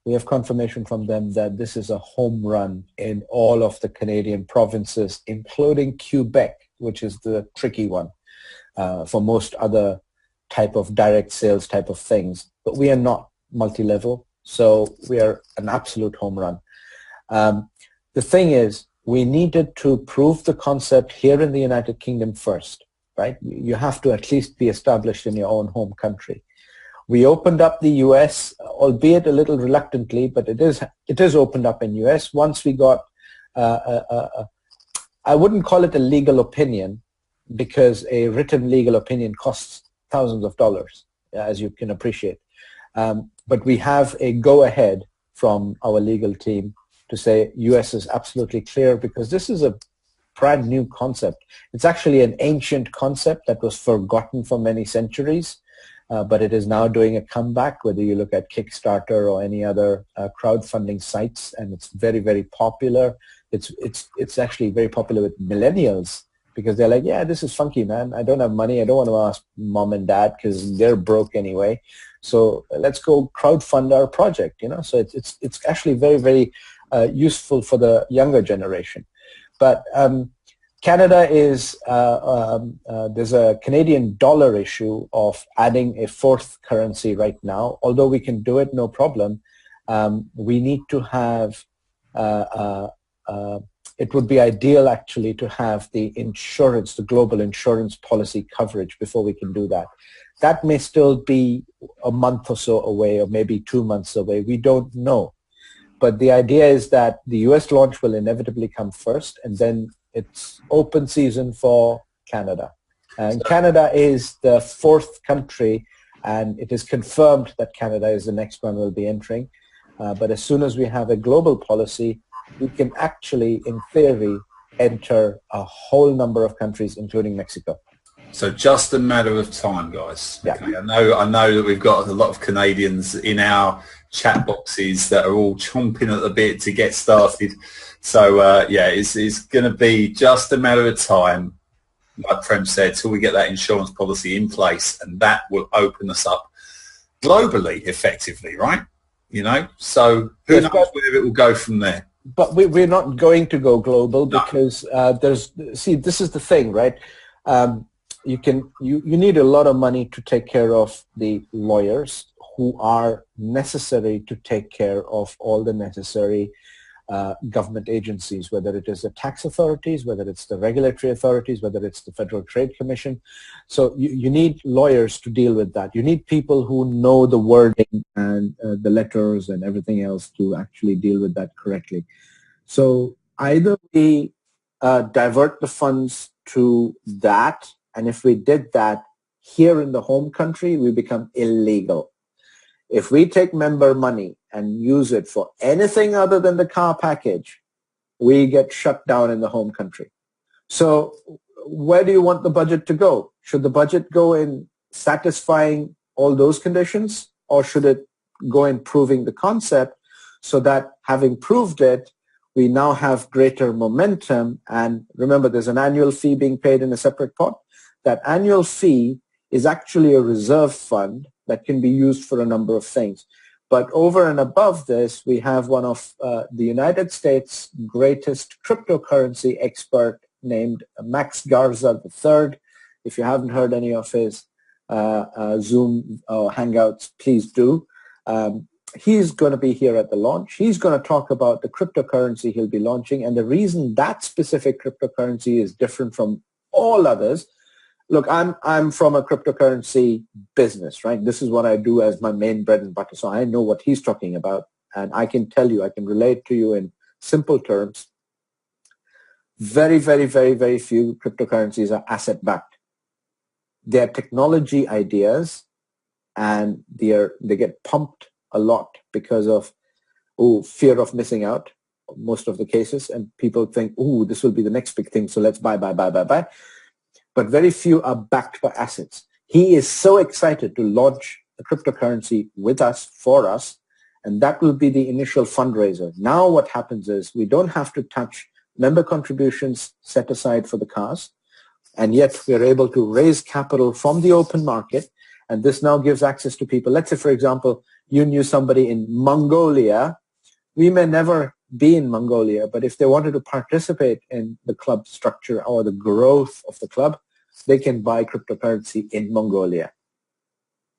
We have confirmation from them that this is a home run in all of the Canadian provinces, including Quebec, which is the tricky one. For most other type of direct sales type of things, but we are not multi-level, so we are an absolute home run. The thing is, we needed to prove the concept here in the United Kingdom first, right? You have to at least be established in your own home country. We opened up the US, albeit a little reluctantly, but it is opened up in US once we got, I wouldn't call it a legal opinion, because a written legal opinion costs thousands of dollars, as you can appreciate. But we have a go-ahead from our legal team to say US is absolutely clear, because this is a brand new concept. It's actually an ancient concept that was forgotten for many centuries, but it is now doing a comeback, whether you look at Kickstarter or any other crowdfunding sites, and it's very, very popular. It's actually very popular with millennials, because they're like, yeah, this is funky, man. I don't have money. I don't want to ask mom and dad because they're broke anyway. So let's go crowdfund our project, you know. So it's actually very, very useful for the younger generation. But Canada is, there's a Canadian dollar issue of adding a fourth currency right now. Although we can do it, no problem. We need to have, it would be ideal actually to have the insurance, the global insurance policy coverage before we can do that. That may still be a month or so away, or maybe 2 months away. We don't know. But the idea is that the US launch will inevitably come first, and then it's open season for Canada. And Canada is the fourth country, and it is confirmed that Canada is the next one we'll be entering. But as soon as we have a global policy, we can actually, in theory, enter a whole number of countries, including Mexico. So just a matter of time, guys. Yeah. Okay. I know that we've got a lot of Canadians in our chat boxes that are all chomping at the bit to get started. So yeah, it's going to be just a matter of time, like Prem said, till we get that insurance policy in place, and that will open us up globally, effectively, right? You know, so who knows where it will go from there. But we're not going to go global, because this is the thing, right? You need a lot of money to take care of the lawyers who are necessary to take care of all the necessary government agencies, whether it is the tax authorities, whether it's the regulatory authorities, whether it's the Federal Trade Commission. So you need lawyers to deal with that. You need people who know the wording and the letters and everything else to actually deal with that correctly. So either we divert the funds to that, and if we did that here in the home country, we become illegal. If we take member money and use it for anything other than the car package, we get shut down in the home country. So where do you want the budget to go? Should the budget go in satisfying all those conditions, or should it go in proving the concept, so that having proved it, we now have greater momentum? And remember, there's an annual fee being paid in a separate pot. That annual fee is actually a reserve fund that can be used for a number of things. But over and above this, we have one of the United States' greatest cryptocurrency expert named Max Garza III. If you haven't heard any of his Zoom or Hangouts, please do. He's going to be here at the launch. He's going to talk about the cryptocurrency he'll be launching, and the reason that specific cryptocurrency is different from all others. Look, I'm from a cryptocurrency business, right? This is what I do as my main bread and butter. So I know what he's talking about, and I can tell you, I can relate to you in simple terms. Very, very, very, very few cryptocurrencies are asset-backed. They're technology ideas, and they get pumped a lot because of fear of missing out, most of the cases, and people think, this will be the next big thing, so let's buy. But very few are backed by assets. He is so excited to launch a cryptocurrency with us, for us, and that will be the initial fundraiser. Now what happens is we don't have to touch member contributions set aside for the cause, and yet we're able to raise capital from the open market, and this now gives access to people. Let's say, for example, you knew somebody in Mongolia. We may never be in Mongolia, but if they wanted to participate in the club structure or the growth of the club, they can buy cryptocurrency in Mongolia,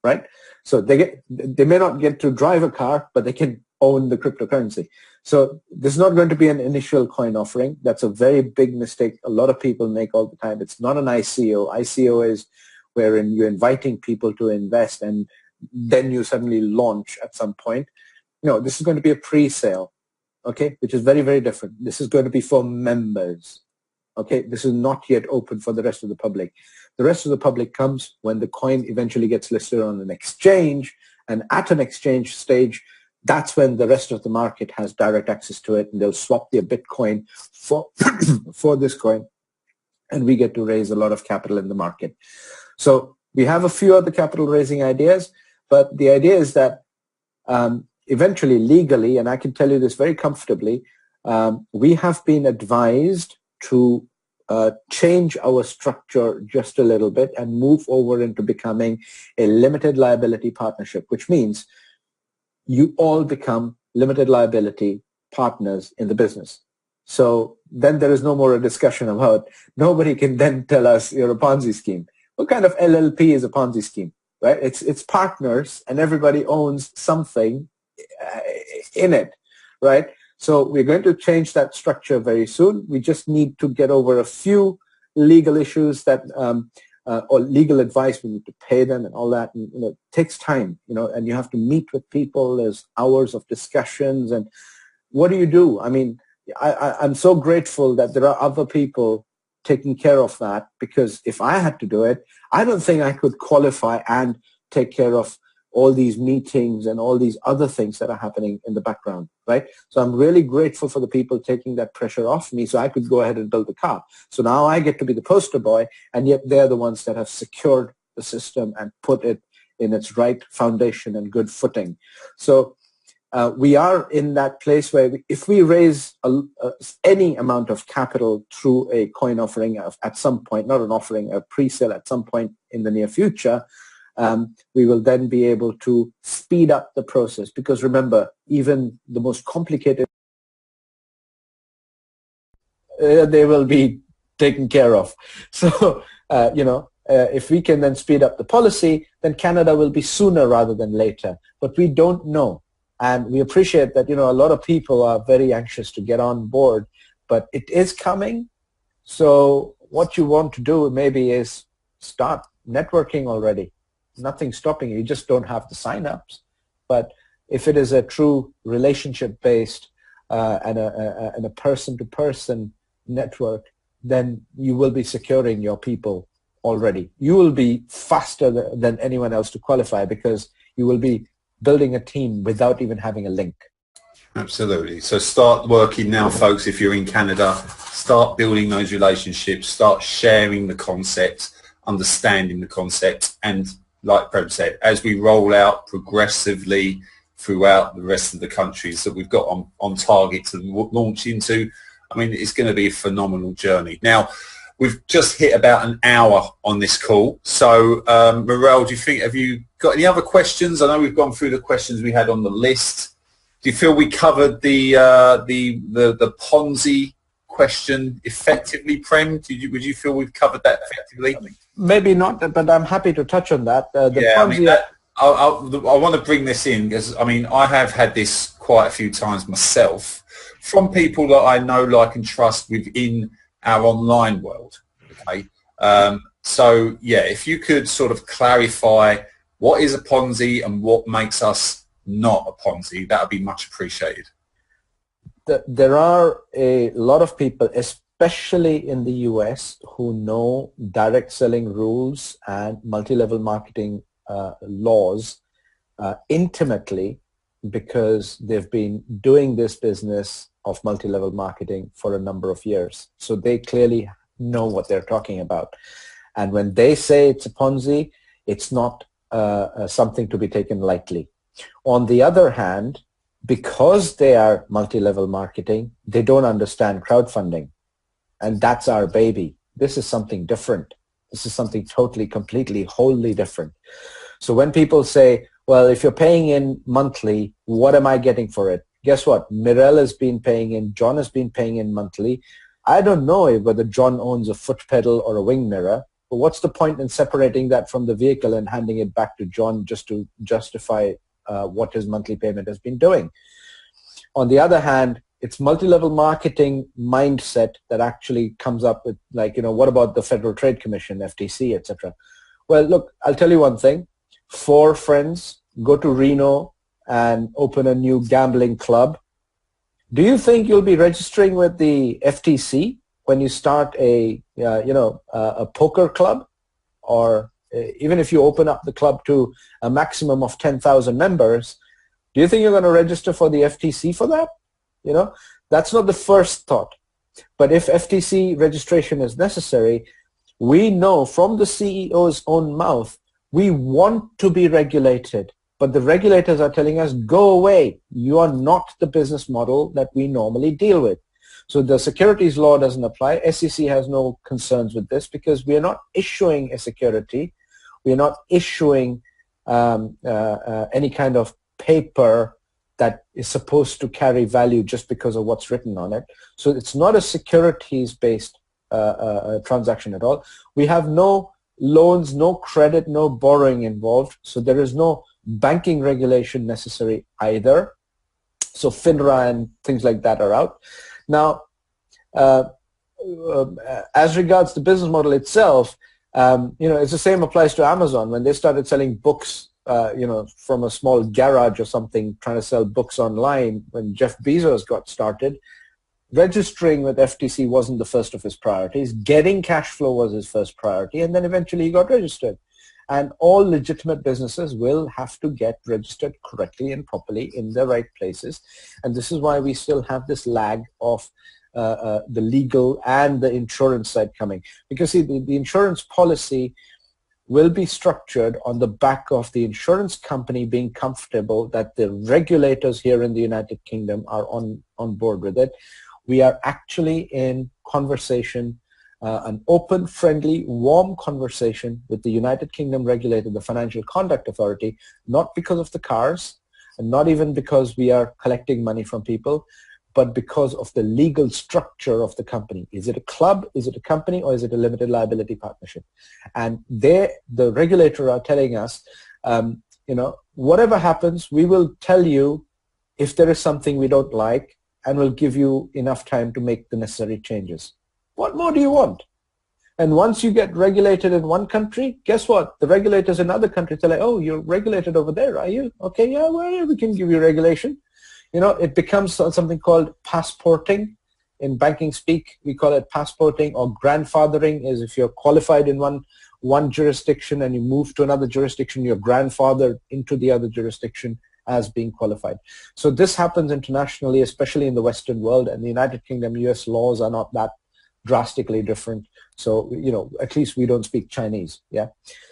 right? So they may not get to drive a car, but they can own the cryptocurrency. So there's not going to be an initial coin offering. That's a very big mistake a lot of people make all the time. It's not an ICO. ICO is wherein you're inviting people to invest and then you suddenly launch at some point. No, this is going to be a pre-sale, okay, which is very, very different. This is going to be for members, okay? This is not yet open for the rest of the public. The rest of the public comes when the coin eventually gets listed on an exchange, and at an exchange stage, that's when the rest of the market has direct access to it, and they'll swap their Bitcoin for, for this coin, and we get to raise a lot of capital in the market. So we have a few other capital raising ideas, but the idea is that eventually legally, and I can tell you this very comfortably, we have been advised to change our structure just a little bit and move over into becoming a limited liability partnership, which means you all become limited liability partners in the business. So then there is no more a discussion about, nobody can then tell us you're a Ponzi scheme. What kind of LLP is a Ponzi scheme, right? It's partners and everybody owns something in it, right? So we're going to change that structure very soon. We just need to get over a few legal issues that, or legal advice. We need to pay them and all that. And, it takes time, and you have to meet with people. There's hours of discussions. And what do you do? I mean, I'm so grateful that there are other people taking care of that, because if I had to do it, I don't think I could qualify and take care of all these meetings and all these other things that are happening in the background, right? So I'm really grateful for the people taking that pressure off me so I could go ahead and build the car. So now I get to be the poster boy, and yet they're the ones that have secured the system and put it in its right foundation and good footing. So we are in that place where if we raise any amount of capital through a coin offering at some point, not an offering, a pre-sale at some point in the near future, we will then be able to speed up the process, because remember, even the most complicated, they will be taken care of. So, if we can then speed up the policy, then Canada will be sooner rather than later. But we don't know. And we appreciate that, a lot of people are very anxious to get on board, but it is coming. So what you want to do maybe is start networking already. Nothing stopping you. You just don't have the sign-ups. But if it is a true relationship-based and a person-to-person network, then you will be securing your people already. You will be faster than anyone else to qualify, because you will be building a team without even having a link. Absolutely. So start working now, folks. If you're in Canada, start building those relationships, start sharing the concept, understanding the concept, and like Prem said, as we roll out progressively throughout the rest of the countries that we've got on target to launch into, I mean, it's going to be a phenomenal journey. Now, we've just hit about an hour on this call. So, Mirel, have you got any other questions? I know we've gone through the questions we had on the list. Do you feel we covered the Ponzi question effectively, Prem? Would you feel we've covered that effectively? Maybe not, but I'm happy to touch on that. Ponzi, I want to bring this in because, I have had this quite a few times myself from people that I know, like, and trust within our online world. Okay. So, if you could sort of clarify what is a Ponzi and what makes us not a Ponzi, that would be much appreciated. There are a lot of people, especially in the US, who know direct selling rules and multi-level marketing laws intimately, because they've been doing this business of multi-level marketing for a number of years. So they clearly know what they're talking about. And when they say it's a Ponzi, it's not something to be taken lightly. On the other hand, because they are multi-level marketing, they don't understand crowdfunding. And that's our baby. This is something different. This is something totally, completely, wholly different. So when people say, well, if you're paying in monthly, what am I getting for it? Guess what? Mirel has been paying in, John has been paying in monthly. I don't know whether John owns a foot pedal or a wing mirror, but what's the point in separating that from the vehicle and handing it back to John just to justify what his monthly payment has been doing? On the other hand, it's multi-level marketing mindset that actually comes up with, like, what about the Federal Trade Commission, FTC, etc. Well, look, I'll tell you one thing. 4 friends go to Reno and open a new gambling club. Do you think you'll be registering with the FTC when you start a poker club? Or even if you open up the club to a maximum of 10,000 members, do you think you're going to register for the FTC for that? That's not the first thought. But if FTC registration is necessary, we know from the CEO's own mouth, we want to be regulated. But the regulators are telling us, go away. You are not the business model that we normally deal with. So the securities law doesn't apply. SEC has no concerns with this because we are not issuing a security. We are not issuing any kind of paper that is supposed to carry value just because of what's written on it. So it's not a securities-based transaction at all. We have no loans, no credit, no borrowing involved. So there is no banking regulation necessary either. So FINRA and things like that are out. Now, as regards the business model itself, it's the same applies to Amazon. When they started selling books, from a small garage or something, trying to sell books online, when Jeff Bezos got started, registering with FTC wasn't the first of his priorities. Getting cash flow was his first priority, and then eventually he got registered. And all legitimate businesses will have to get registered correctly and properly in the right places. And this is why we still have this lag of the legal and the insurance side coming. Because see, the insurance policy will be structured on the back of the insurance company being comfortable that the regulators here in the United Kingdom are on board with it. We are actually in conversation, an open, friendly, warm conversation with the United Kingdom regulator, the Financial Conduct Authority, not because of the cars, and not even because we are collecting money from people, but because of the legal structure of the company. Is it a club, is it a company, or is it a limited liability partnership? And the regulator are telling us, whatever happens, we will tell you if there is something we don't like, and we'll give you enough time to make the necessary changes. What more do you want? And once you get regulated in one country, guess what? The regulators in other countries are like, oh, you're regulated over there, are you? Okay, yeah, well, we can give you regulation. It becomes something called passporting. In banking speak, we call it passporting, or grandfathering is if you're qualified in one jurisdiction and you move to another jurisdiction, you're grandfathered into the other jurisdiction as being qualified. So this happens internationally, especially in the Western world, and the United Kingdom, US laws are not that drastically different. So, at least we don't speak Chinese. Yeah.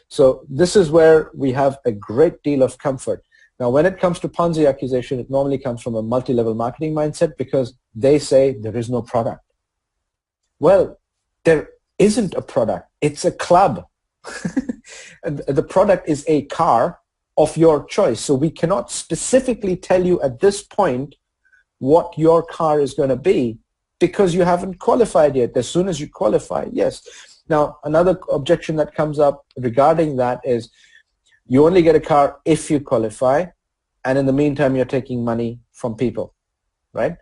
So this is where we have a great deal of comfort. Now, when it comes to Ponzi accusation, it normally comes from a multi-level marketing mindset because they say there is no product. Well, there isn't a product. It's a club. The product is a car of your choice. So we cannot specifically tell you at this point what your car is going to be because you haven't qualified yet. As soon as you qualify, yes. Now, another objection that comes up regarding that is you only get a car if you qualify, and in the meantime, you're taking money from people, right?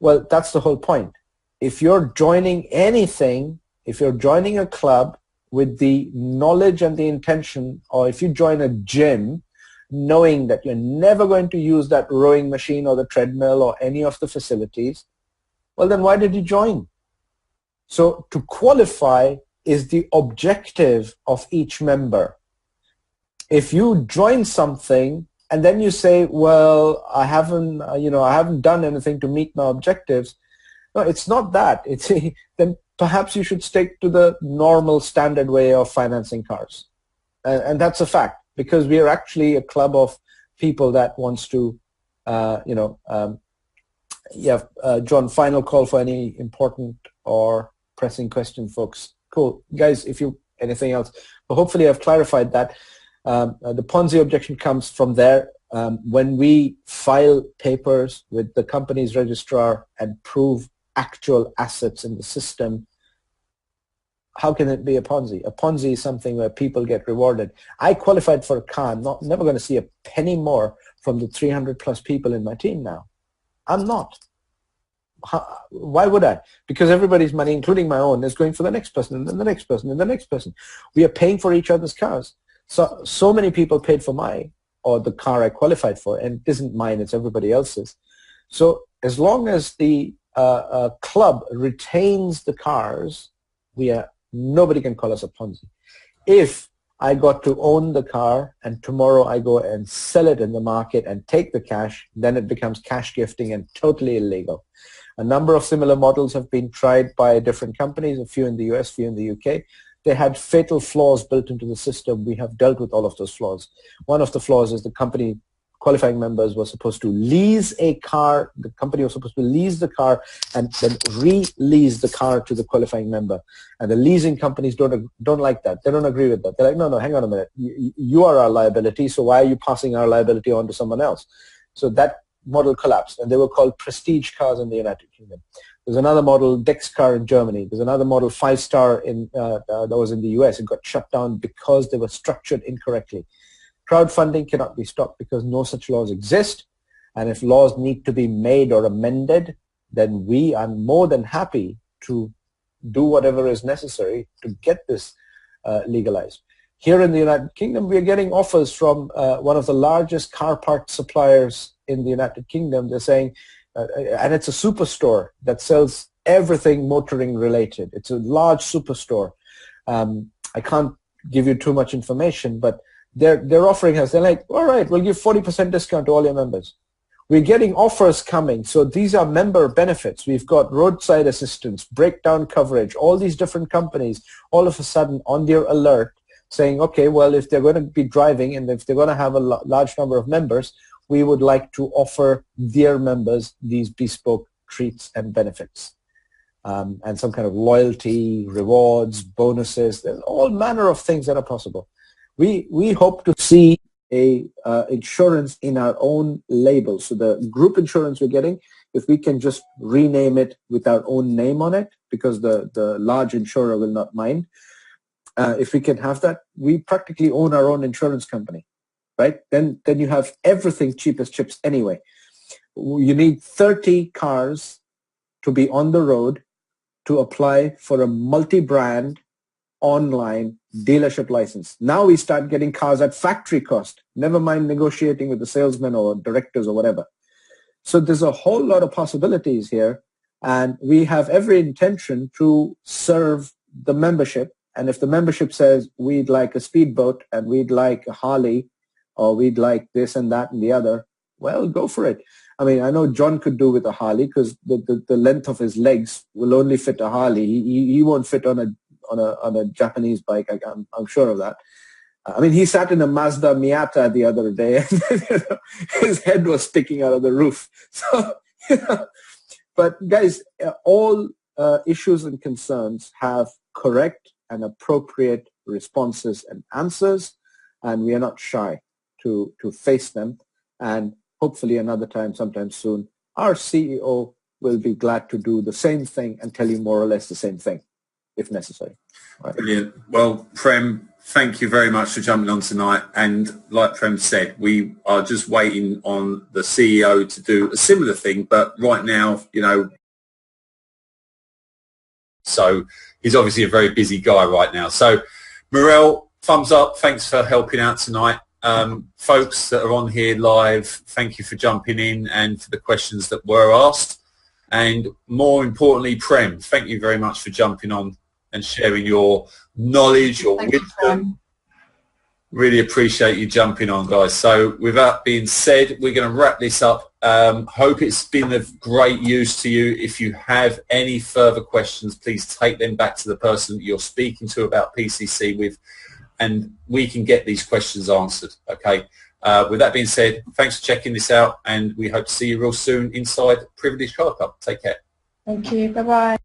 Well, that's the whole point. If you're joining anything, if you're joining a club with the knowledge and the intention, or if you join a gym knowing that you're never going to use that rowing machine or the treadmill or any of the facilities, well, then why did you join? So to qualify is the objective of each member. If you join something and then you say, well, I haven't done anything to meet my objectives. No, it's not that. Then perhaps you should stick to the normal standard way of financing cars. And that's a fact because we are actually a club of people that wants to, John, final call for any important or pressing question, folks. Cool. Guys, if you, anything else, but hopefully I've clarified that. The Ponzi objection comes from there. When we file papers with the company's registrar and prove actual assets in the system, how can it be a Ponzi? A Ponzi is something where people get rewarded. I qualified for a car. I'm never going to see a penny more from the 300 plus people in my team now. I'm not. Why would I? Because everybody's money, including my own, is going for the next person and then the next person and the next person. We are paying for each other's cars. So many people paid for or the car I qualified for, and it isn't mine, it's everybody else's. So as long as the club retains the cars, nobody can call us a Ponzi. If I got to own the car and tomorrow I go and sell it in the market and take the cash, then it becomes cash gifting and totally illegal. A number of similar models have been tried by different companies, a few in the US, a few in the UK. They had fatal flaws built into the system. We have dealt with all of those flaws. One of the flaws is the company qualifying members were supposed to lease a car. The company was supposed to lease the car and then re-lease the car to the qualifying member. And the leasing companies don't like that. They don't agree with that. They're like, no, hang on a minute. You are our liability, so why are you passing our liability on to someone else? So that model collapsed, and they were called Prestige cars in the United Kingdom. There's another model, Dexcar in Germany. There's another model, 5-Star that was in the US. It got shut down because they were structured incorrectly. Crowdfunding cannot be stopped because no such laws exist. And if laws need to be made or amended, then we are more than happy to do whatever is necessary to get this legalized. Here in the United Kingdom, we are getting offers from one of the largest car part suppliers in the United Kingdom. They're saying, and it's a superstore that sells everything motoring related. It's a large superstore. I can't give you too much information, but they're offering us, they're like, all right, we'll give 40% discount to all your members. We're getting offers coming. So these are member benefits. We've got roadside assistance, breakdown coverage, all these different companies all of a sudden on their alert saying, okay, well, if they're going to be driving and if they're going to have a large number of members, we would like to offer their members these bespoke treats and benefits. And some kind of loyalty, rewards, bonuses, there's all manner of things that are possible. We hope to see a insurance in our own label. So the group insurance we're getting, if we can just rename it with our own name on it, because the large insurer will not mind. If we can have that, we practically own our own insurance company, right? Then you have everything cheap as chips anyway. You need 30 cars to be on the road to apply for a multi-brand online dealership license. Now we start getting cars at factory cost, never mind negotiating with the salesmen or directors or whatever. So there's a whole lot of possibilities here, and we have every intention to serve the membership. And if the membership says we'd like a speedboat and we'd like a Harley or we'd like this and that and the other, well, go for it. I mean, I know John could do with a Harley because the length of his legs will only fit a Harley. He won't fit on a Japanese bike. I'm sure of that. I mean, he sat in a Mazda Miata the other day and his head was sticking out of the roof. So, but guys, all issues and concerns have correct and appropriate responses and answers, and we are not shy to face them. And hopefully another time, sometime soon, our CEO will be glad to do the same thing and tell you more or less the same thing, if necessary. Right. Brilliant. Well, Prem, thank you very much for jumping on tonight. And like Prem said, we are just waiting on the CEO to do a similar thing. But right now, you know, so he's obviously a very busy guy right now. So, Morel, thumbs up. Thanks for helping out tonight. Folks that are on here live, thank you for jumping in and for the questions that were asked. And more importantly, Prem, thank you very much for jumping on and sharing your knowledge, your wisdom. Really appreciate you jumping on, guys. So with that being said, we're going to wrap this up. Hope it's been of great use to you. If you have any further questions, please take them back to the person that you're speaking to about PCC with, and we can get these questions answered, okay? With that being said, thanks for checking this out, and we hope to see you real soon inside Privilege Car Club. Take care. Thank you. Bye-bye.